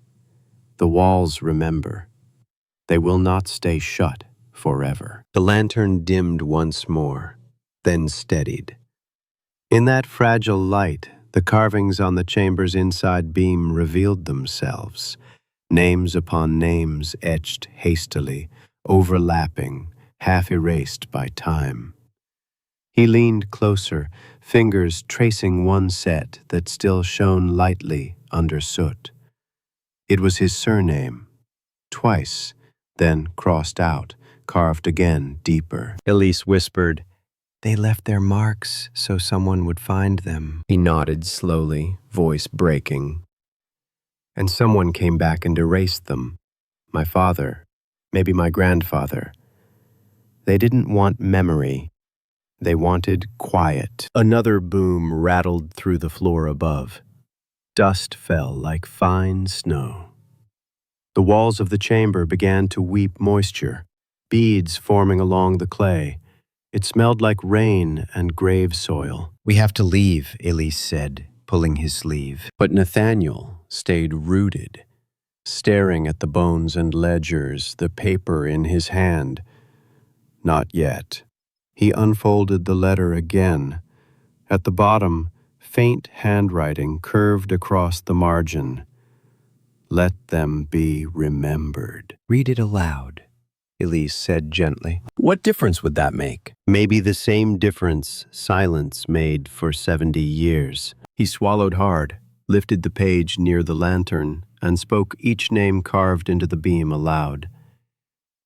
The walls remember. They will not stay shut forever. The lantern dimmed once more, then steadied. In that fragile light, the carvings on the chamber's inside beam revealed themselves, names upon names etched hastily, overlapping, half erased by time. He leaned closer, fingers tracing one set that still shone lightly under soot. It was his surname, twice, then crossed out, carved again deeper. Elise whispered, "They left their marks so someone would find them." He nodded slowly, voice breaking. And someone came back and erased them. My father, maybe my grandfather. They didn't want memory. They wanted quiet. Another boom rattled through the floor above. Dust fell like fine snow. The walls of the chamber began to weep moisture, beads forming along the clay. It smelled like rain and grave soil. "We have to leave," Elise said, pulling his sleeve. But Nathaniel stayed rooted, staring at the bones and ledgers, the paper in his hand. Not yet. He unfolded the letter again. At the bottom, faint handwriting curved across the margin. "Let them be remembered." "Read it aloud," Elise said gently. What difference would that make? Maybe the same difference silence made for 70 years. He swallowed hard, lifted the page near the lantern, and spoke each name carved into the beam aloud.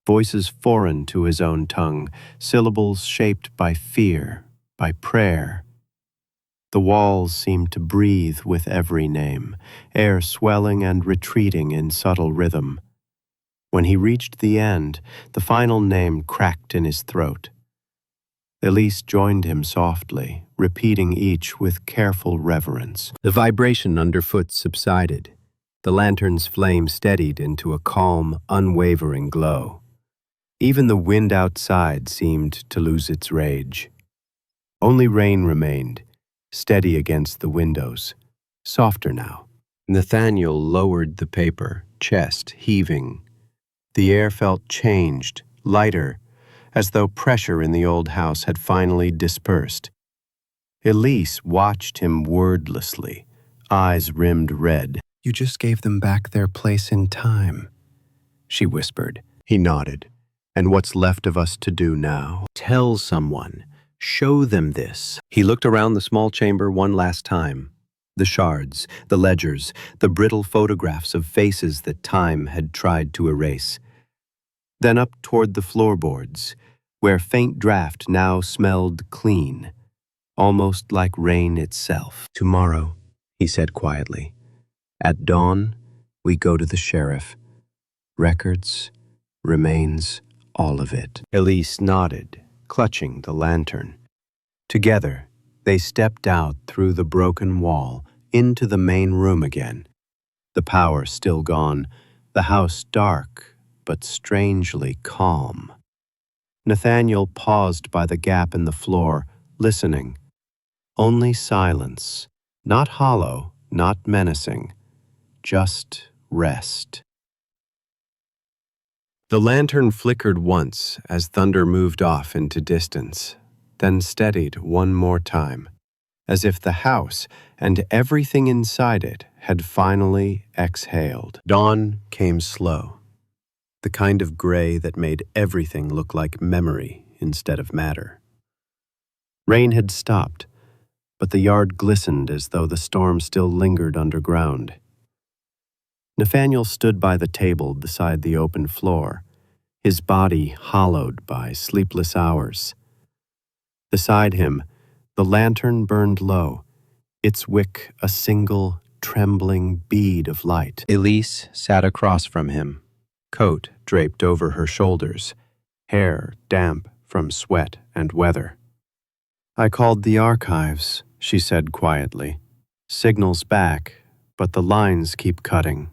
Voices foreign to his own tongue, syllables shaped by fear, by prayer. The walls seemed to breathe with every name, air swelling and retreating in subtle rhythm. When he reached the end, the final name cracked in his throat. Elise joined him softly, repeating each with careful reverence. The vibration underfoot subsided. The lantern's flame steadied into a calm, unwavering glow. Even the wind outside seemed to lose its rage. Only rain remained, steady against the windows, softer now. Nathaniel lowered the paper, chest heaving. The air felt changed, lighter, as though pressure in the old house had finally dispersed. Elise watched him wordlessly, eyes rimmed red. "You just gave them back their place in time," she whispered. He nodded. "And what's left of us to do now?" "Tell someone. Show them this." He looked around the small chamber one last time. The shards, the ledgers, the brittle photographs of faces that time had tried to erase. Then up toward the floorboards, where faint draft now smelled clean, almost like rain itself. "Tomorrow," he said quietly. "At dawn, we go to the sheriff. Records, remains, all of it." Elise nodded, clutching the lantern. Together, they stepped out through the broken wall into the main room again. The power still gone, the house dark but strangely calm. Nathaniel paused by the gap in the floor, listening. Only silence, not hollow, not menacing, just rest. The lantern flickered once as thunder moved off into distance, then steadied one more time, as if the house and everything inside it had finally exhaled. Dawn came slow, the kind of gray that made everything look like memory instead of matter. Rain had stopped, but the yard glistened as though the storm still lingered underground. Nathaniel stood by the table beside the open floor, his body hollowed by sleepless hours. Beside him, the lantern burned low, its wick a single, trembling bead of light. Elise sat across from him, coat draped over her shoulders, hair damp from sweat and weather. "I called the archives," she said quietly. "Signals back, but the lines keep cutting.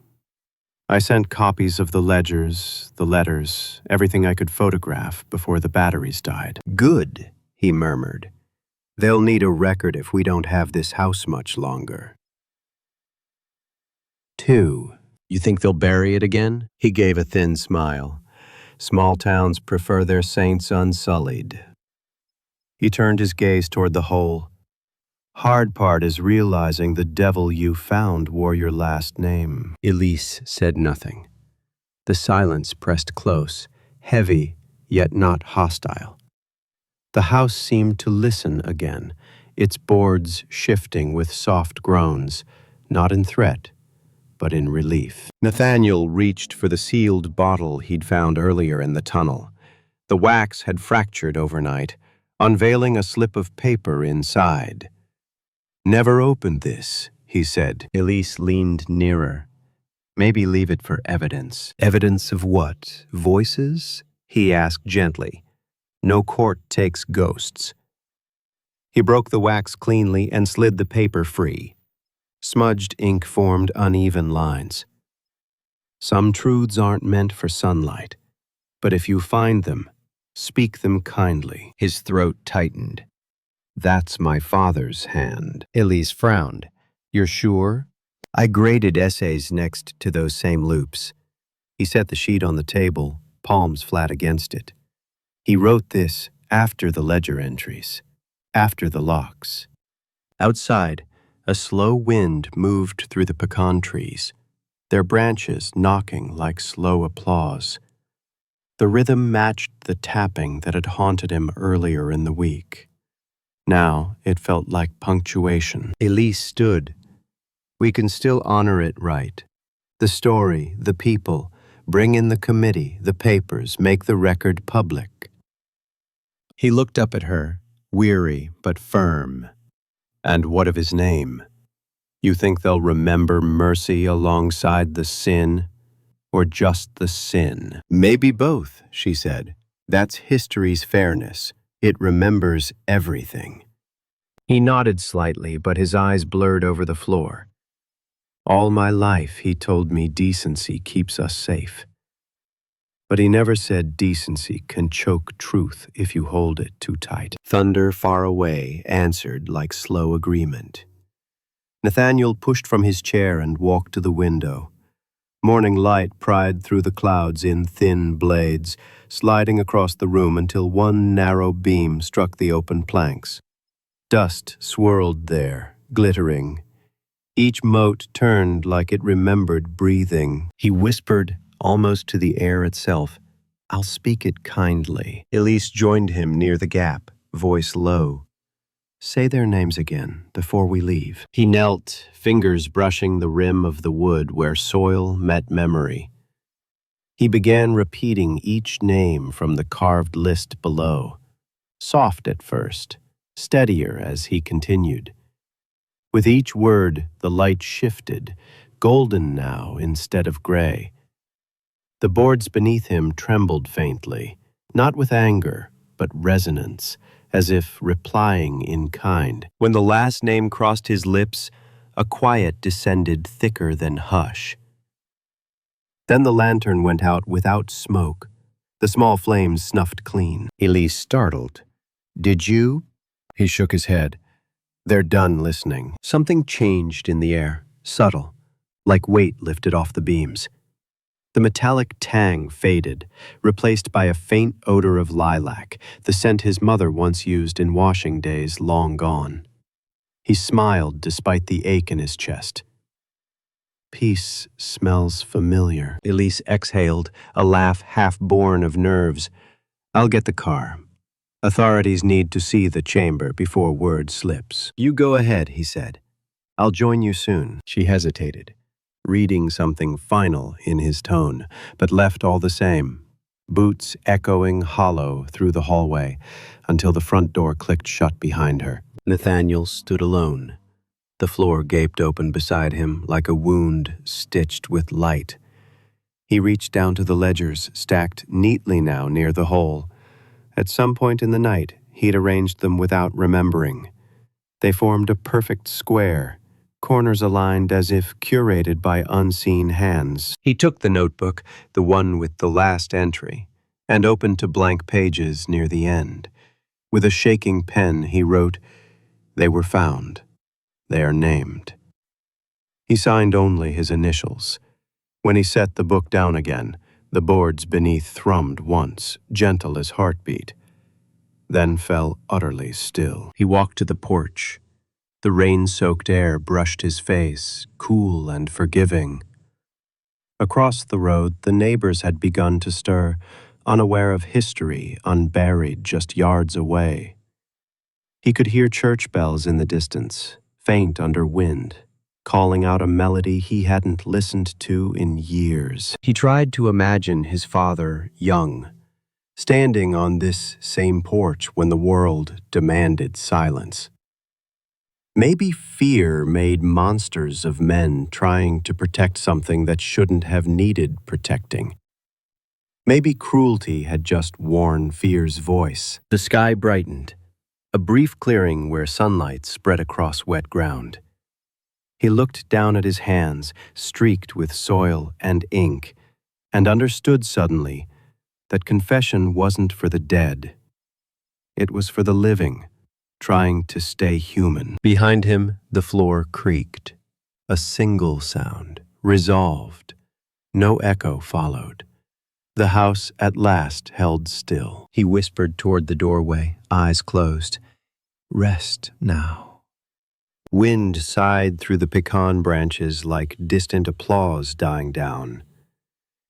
I sent copies of the ledgers, the letters, everything I could photograph before the batteries died." "Good," he murmured. "They'll need a record if we don't have this house much longer." 2. "You think they'll bury it again?" He gave a thin smile. "Small towns prefer their saints unsullied." He turned his gaze toward the hole. "Hard part is realizing the devil you found wore your last name." Elise said nothing. The silence pressed close, heavy, yet not hostile. The house seemed to listen again, its boards shifting with soft groans, not in threat, but in relief. Nathaniel reached for the sealed bottle he'd found earlier in the tunnel. The wax had fractured overnight, unveiling a slip of paper inside. "Never opened this," he said. Elise leaned nearer. "Maybe leave it for evidence." "Evidence of what? Voices?" he asked gently. "No court takes ghosts." He broke the wax cleanly and slid the paper free. Smudged ink formed uneven lines. "Some truths aren't meant for sunlight, but if you find them, speak them kindly." His throat tightened. "That's my father's hand." Elise frowned. "You're sure?" "I graded essays next to those same loops." He set the sheet on the table, palms flat against it. "He wrote this after the ledger entries, after the locks." Outside, a slow wind moved through the pecan trees, their branches knocking like slow applause. The rhythm matched the tapping that had haunted him earlier in the week. Now it felt like punctuation. Elise stood. "We can still honor it right. The story, the people, bring in the committee, the papers, make the record public." He looked up at her, weary but firm. "And what of his name? You think they'll remember mercy alongside the sin, or just the sin?" "Maybe both," she said. "That's history's fairness. It remembers everything." He nodded slightly, but his eyes blurred over the floor. "All my life, he told me decency keeps us safe." But he never said decency can choke truth if you hold it too tight. Thunder far away answered like slow agreement. Nathaniel pushed from his chair and walked to the window. Morning light pried through the clouds in thin blades, sliding across the room until one narrow beam struck the open planks. Dust swirled there, glittering. Each mote turned like it remembered breathing. He whispered, almost to the air itself, "I'll speak it kindly." Elise joined him near the gap, voice low. "Say their names again, before we leave." He knelt, fingers brushing the rim of the wood where soil met memory. He began repeating each name from the carved list below, soft at first, steadier as he continued. With each word, the light shifted, golden now instead of gray. The boards beneath him trembled faintly, not with anger, but resonance, as if replying in kind. When the last name crossed his lips, a quiet descended thicker than hush. Then the lantern went out without smoke. The small flames snuffed clean. Elise startled. "Did you?" He shook his head. "They're done listening." Something changed in the air, subtle, like weight lifted off the beams. The metallic tang faded, replaced by a faint odor of lilac, the scent his mother once used in washing days long gone. He smiled despite the ache in his chest. "Peace smells familiar." Elise exhaled, a laugh half born of nerves. "I'll get the car. Authorities need to see the chamber before word slips." "You go ahead," he said. "I'll join you soon." She hesitated, reading something final in his tone, but left all the same, boots echoing hollow through the hallway until the front door clicked shut behind her. Nathaniel stood alone. The floor gaped open beside him like a wound stitched with light. He reached down to the ledgers, stacked neatly now near the hole. At some point in the night, he'd arranged them without remembering. They formed a perfect square, corners aligned as if curated by unseen hands. He took the notebook, the one with the last entry, and opened to blank pages near the end. With a shaking pen, he wrote, "They were found. They are named." He signed only his initials. When he set the book down again, the boards beneath thrummed once, gentle as heartbeat, then fell utterly still. He walked to the porch. The rain-soaked air brushed his face, cool and forgiving. Across the road, the neighbors had begun to stir, unaware of history unburied just yards away. He could hear church bells in the distance, faint under wind, calling out a melody he hadn't listened to in years. He tried to imagine his father young, standing on this same porch when the world demanded silence. Maybe fear made monsters of men trying to protect something that shouldn't have needed protecting. Maybe cruelty had just worn fear's voice. The sky brightened, a brief clearing where sunlight spread across wet ground. He looked down at his hands, streaked with soil and ink, and understood suddenly that confession wasn't for the dead. It was for the living, trying to stay human. Behind him, the floor creaked. A single sound, resolved. No echo followed. The house at last held still. He whispered toward the doorway, eyes closed. "Rest now." Wind sighed through the pecan branches like distant applause dying down.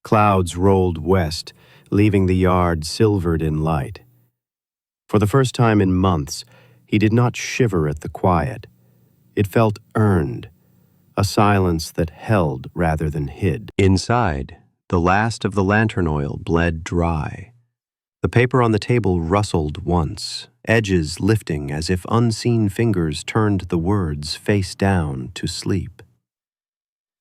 Clouds rolled west, leaving the yard silvered in light. For the first time in months, he did not shiver at the quiet. It felt earned, a silence that held rather than hid. Inside, the last of the lantern oil bled dry. The paper on the table rustled once, edges lifting as if unseen fingers turned the words face down to sleep.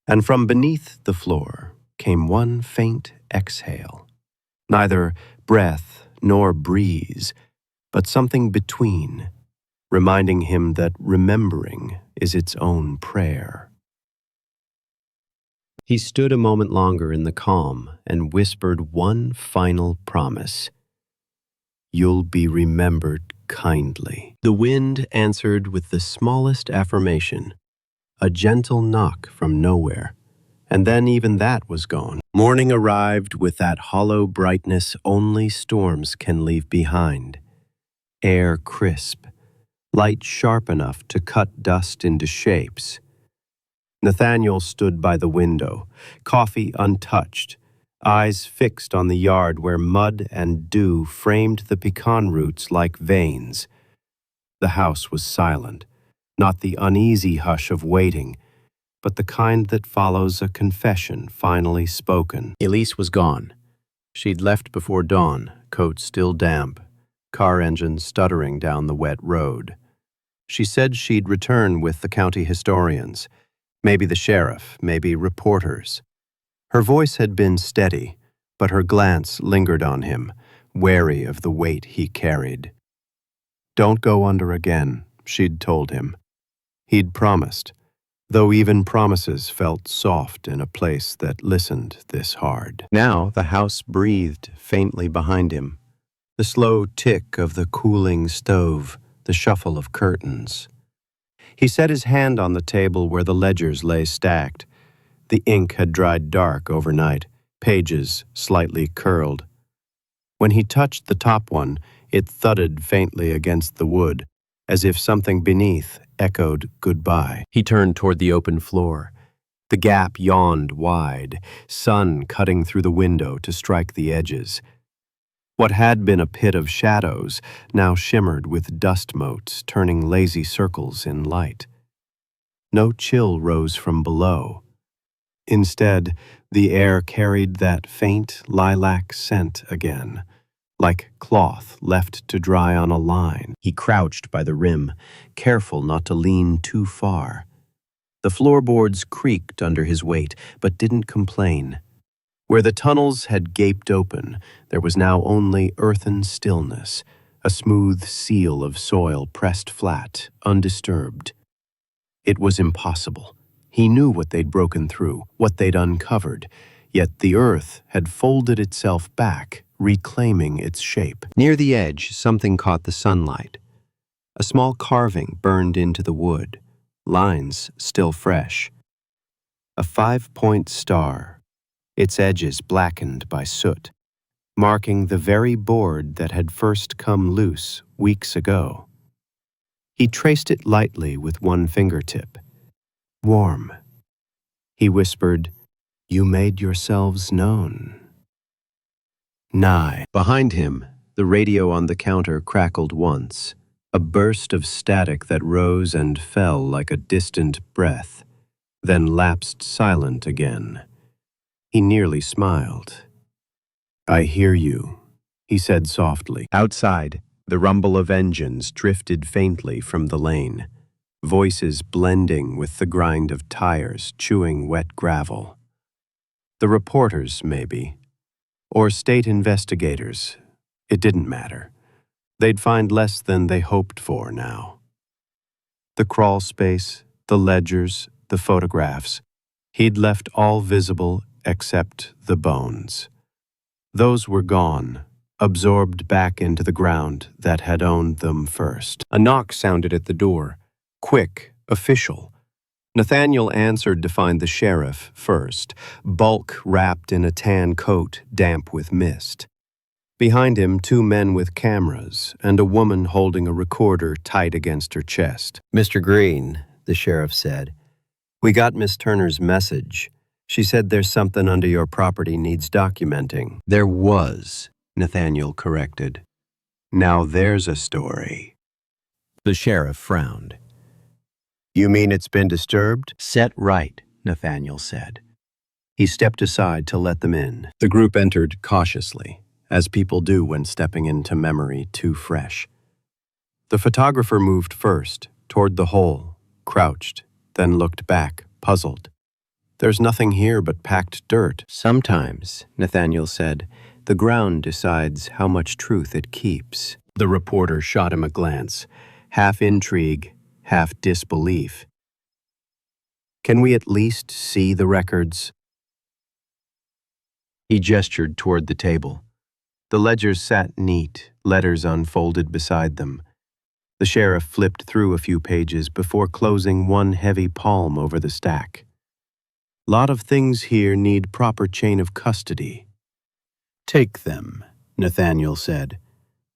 And from beneath the floor came one faint exhale. Neither breath nor breeze, but something between, reminding him that remembering is its own prayer. He stood a moment longer in the calm and whispered one final promise. "You'll be remembered kindly." The wind answered with the smallest affirmation, a gentle knock from nowhere, and then even that was gone. Morning arrived with that hollow brightness only storms can leave behind. Air crisp, light sharp enough to cut dust into shapes. Nathaniel stood by the window, coffee untouched, eyes fixed on the yard where mud and dew framed the pecan roots like veins. The house was silent, not the uneasy hush of waiting, but the kind that follows a confession finally spoken. Elise was gone. She'd left before dawn, coat still damp, car engine stuttering down the wet road. She said she'd return with the county historians, maybe the sheriff, maybe reporters. Her voice had been steady, but her glance lingered on him, wary of the weight he carried. "Don't go under again," she'd told him. He'd promised, though even promises felt soft in a place that listened this hard. Now the house breathed faintly behind him, the slow tick of the cooling stove, the shuffle of curtains. He set his hand on the table where the ledgers lay stacked. The ink had dried dark overnight, pages slightly curled. When he touched the top one, it thudded faintly against the wood, as if something beneath echoed goodbye. He turned toward the open floor. The gap yawned wide, sun cutting through the window to strike the edges. What had been a pit of shadows now shimmered with dust motes turning lazy circles in light. No chill rose from below. Instead, the air carried that faint lilac scent again, like cloth left to dry on a line. He crouched by the rim, careful not to lean too far. The floorboards creaked under his weight, but didn't complain. Where the tunnels had gaped open, there was now only earthen stillness, a smooth seal of soil pressed flat, undisturbed. It was impossible. He knew what they'd broken through, what they'd uncovered, yet the earth had folded itself back, reclaiming its shape. Near the edge, something caught the sunlight. A small carving burned into the wood, lines still fresh. A 5-point star, its edges blackened by soot, marking the very board that had first come loose weeks ago. He traced it lightly with one fingertip. Warm. He whispered, "You made yourselves known." Nigh. Behind him, the radio on the counter crackled once, a burst of static that rose and fell like a distant breath, then lapsed silent again. He nearly smiled. "I hear you," he said softly. Outside, the rumble of engines drifted faintly from the lane, voices blending with the grind of tires chewing wet gravel. The reporters, maybe, or state investigators. It didn't matter. They'd find less than they hoped for now. The crawl space, the ledgers, the photographs, he'd left all visible except the bones. Those were gone, absorbed back into the ground that had owned them first. A knock sounded at the door, quick, official. Nathaniel answered to find the sheriff first, bulk wrapped in a tan coat damp with mist. Behind him, 2 men with cameras and a woman holding a recorder tight against her chest. "Mr. Green," the sheriff said, "we got Miss Turner's message. She said there's something under your property needs documenting." "There was," Nathaniel corrected. "Now there's a story." The sheriff frowned. "You mean it's been disturbed?" "Set right," Nathaniel said. He stepped aside to let them in. The group entered cautiously, as people do when stepping into memory too fresh. The photographer moved first, toward the hole, crouched, then looked back, puzzled. "There's nothing here but packed dirt." "Sometimes," Nathaniel said, "the ground decides how much truth it keeps." The reporter shot him a glance, half intrigue, half disbelief. "Can we at least see the records?" He gestured toward the table. The ledgers sat neat, letters unfolded beside them. The sheriff flipped through a few pages before closing one heavy palm over the stack. "Lot of things here need proper chain of custody." "Take them," Nathaniel said.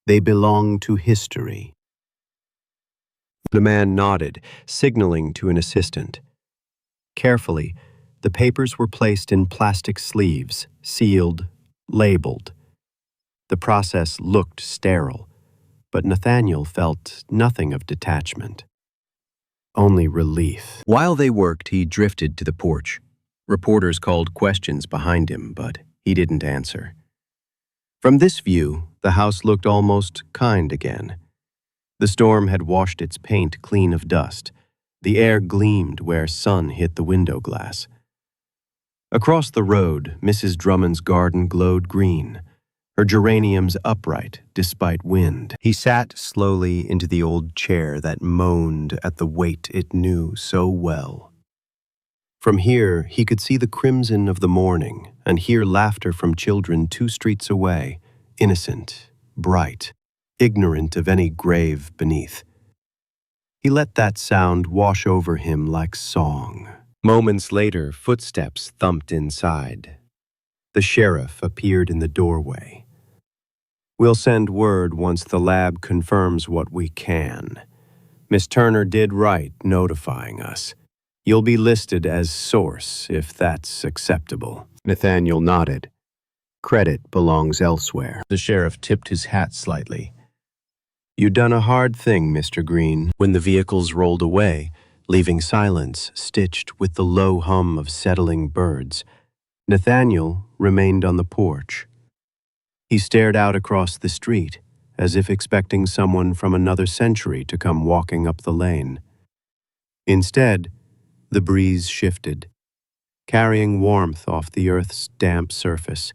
"They belong to history." The man nodded, signaling to an assistant. Carefully, the papers were placed in plastic sleeves, sealed, labeled. The process looked sterile, but Nathaniel felt nothing of detachment. Only relief. While they worked, he drifted to the porch. Reporters called questions behind him, but he didn't answer. From this view, the house looked almost kind again. The storm had washed its paint clean of dust. The air gleamed where sun hit the window glass. Across the road, Mrs. Drummond's garden glowed green, her geraniums upright despite wind. He sat slowly into the old chair that moaned at the weight it knew so well. From here, he could see the crimson of the morning and hear laughter from children 2 streets away, innocent, bright, ignorant of any grave beneath. He let that sound wash over him like song. Moments later, footsteps thumped inside. The sheriff appeared in the doorway. "We'll send word once the lab confirms what we can. Miss Turner did right notifying us. You'll be listed as source if that's acceptable." Nathaniel nodded. "Credit belongs elsewhere." The sheriff tipped his hat slightly. "You done a hard thing, Mr. Green." When the vehicles rolled away, leaving silence stitched with the low hum of settling birds, Nathaniel remained on the porch. He stared out across the street, as if expecting someone from another century to come walking up the lane. Instead, the breeze shifted, carrying warmth off the earth's damp surface.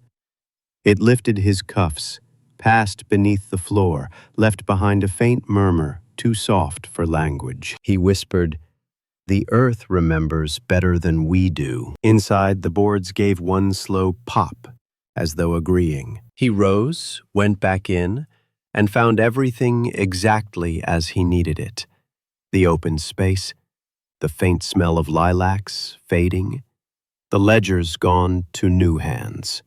It lifted his cuffs, passed beneath the floor, left behind a faint murmur too soft for language. He whispered, "The earth remembers better than we do." Inside, the boards gave one slow pop, as though agreeing. He rose, went back in, and found everything exactly as he needed it. The open space, the faint smell of lilacs fading, the ledgers gone to new hands.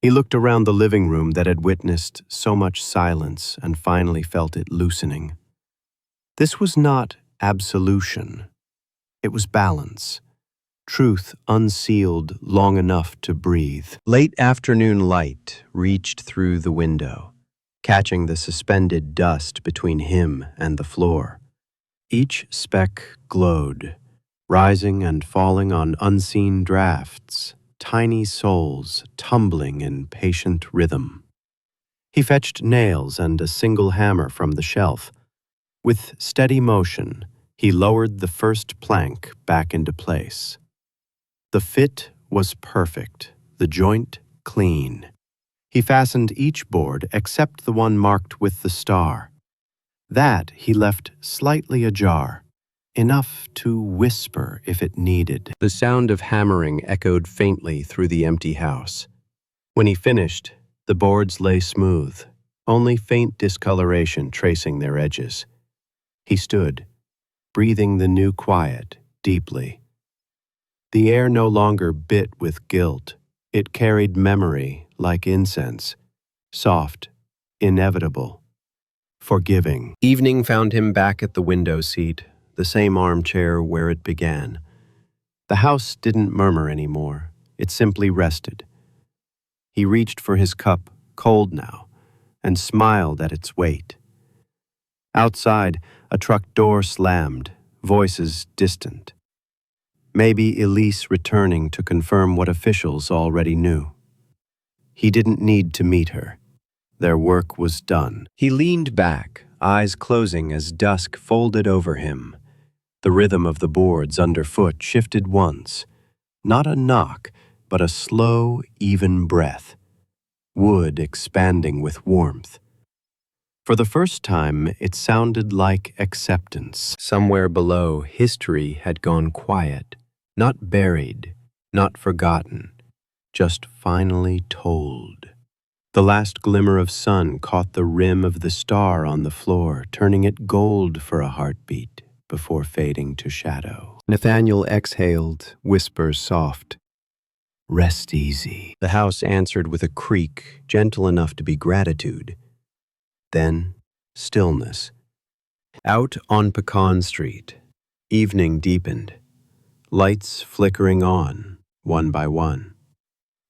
He looked around the living room that had witnessed so much silence and finally felt it loosening. This was not absolution. It was balance. Truth unsealed long enough to breathe. Late afternoon light reached through the window, catching the suspended dust between him and the floor. Each speck glowed, rising and falling on unseen drafts, tiny souls tumbling in patient rhythm. He fetched nails and a single hammer from the shelf. With steady motion, he lowered the first plank back into place. The fit was perfect, the joint clean. He fastened each board except the one marked with the star. That he left slightly ajar, enough to whisper if it needed. The sound of hammering echoed faintly through the empty house. When he finished, the boards lay smooth, only faint discoloration tracing their edges. He stood, breathing the new quiet deeply. The air no longer bit with guilt. It carried memory like incense, soft, inevitable, forgiving. Evening found him back at the window seat, the same armchair where it began. The house didn't murmur anymore. It simply rested. He reached for his cup, cold now, and smiled at its weight. Outside, a truck door slammed, voices distant. Maybe Elise returning to confirm what officials already knew. He didn't need to meet her. Their work was done. He leaned back, eyes closing as dusk folded over him. The rhythm of the boards underfoot shifted once. Not a knock, but a slow, even breath. Wood expanding with warmth. For the first time, it sounded like acceptance. Somewhere below, history had gone quiet. Not buried, not forgotten, just finally told. The last glimmer of sun caught the rim of the star on the floor, turning it gold for a heartbeat before fading to shadow. Nathaniel exhaled, whispers soft. Rest easy. The house answered with a creak, gentle enough to be gratitude. Then, stillness. Out on Pecan Street, evening deepened, lights flickering on, one by one.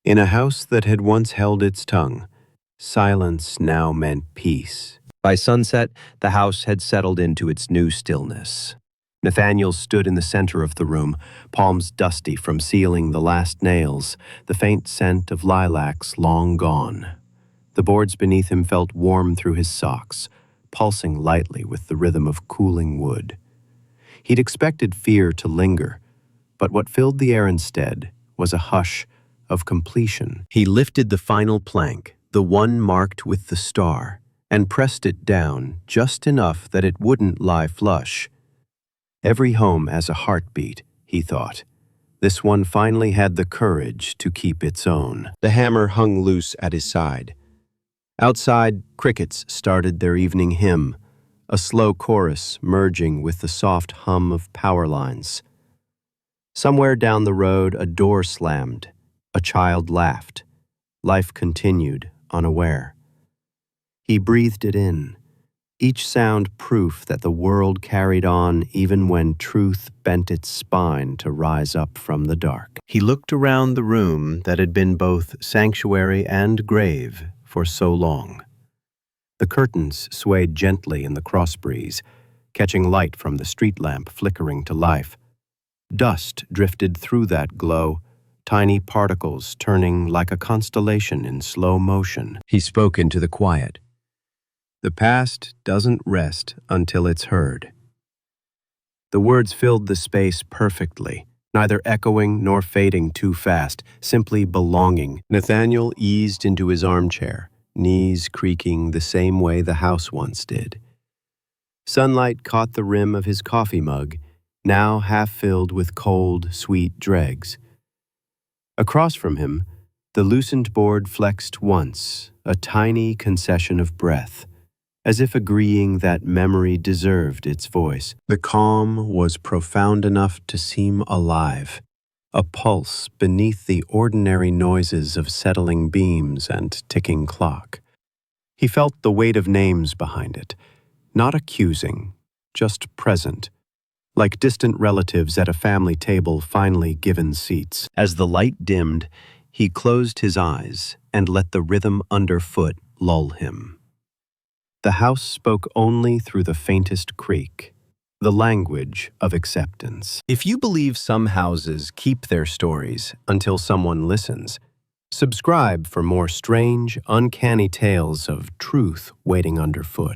In a house that had once held its tongue, silence now meant peace. By sunset, the house had settled into its new stillness. Nathaniel stood in the center of the room, palms dusty from sealing the last nails, the faint scent of lilacs long gone. The boards beneath him felt warm through his socks, pulsing lightly with the rhythm of cooling wood. He'd expected fear to linger, but what filled the air instead was a hush of completion. He lifted the final plank, the one marked with the star, and pressed it down just enough that it wouldn't lie flush. Every home has a heartbeat, he thought. This one finally had the courage to keep its own. The hammer hung loose at his side. Outside, crickets started their evening hymn, a slow chorus merging with the soft hum of power lines. Somewhere down the road, a door slammed. A child laughed. Life continued, unaware. He breathed it in, each sound proof that the world carried on even when truth bent its spine to rise up from the dark. He looked around the room that had been both sanctuary and grave for so long. The curtains swayed gently in the cross breeze, catching light from the street lamp flickering to life. Dust drifted through that glow, tiny particles turning like a constellation in slow motion. He spoke into the quiet. The past doesn't rest until it's heard. The words filled the space perfectly, neither echoing nor fading too fast, simply belonging. Nathaniel eased into his armchair, knees creaking the same way the house once did. Sunlight caught the rim of his coffee mug, now half filled with cold, sweet dregs. Across from him, the loosened board flexed once, a tiny concession of breath, as if agreeing that memory deserved its voice. The calm was profound enough to seem alive, a pulse beneath the ordinary noises of settling beams and ticking clock. He felt the weight of names behind it, not accusing, just present, like distant relatives at a family table finally given seats. As the light dimmed, he closed his eyes and let the rhythm underfoot lull him. The house spoke only through the faintest creak, the language of acceptance. If you believe some houses keep their stories until someone listens, subscribe for more strange, uncanny tales of truth waiting underfoot.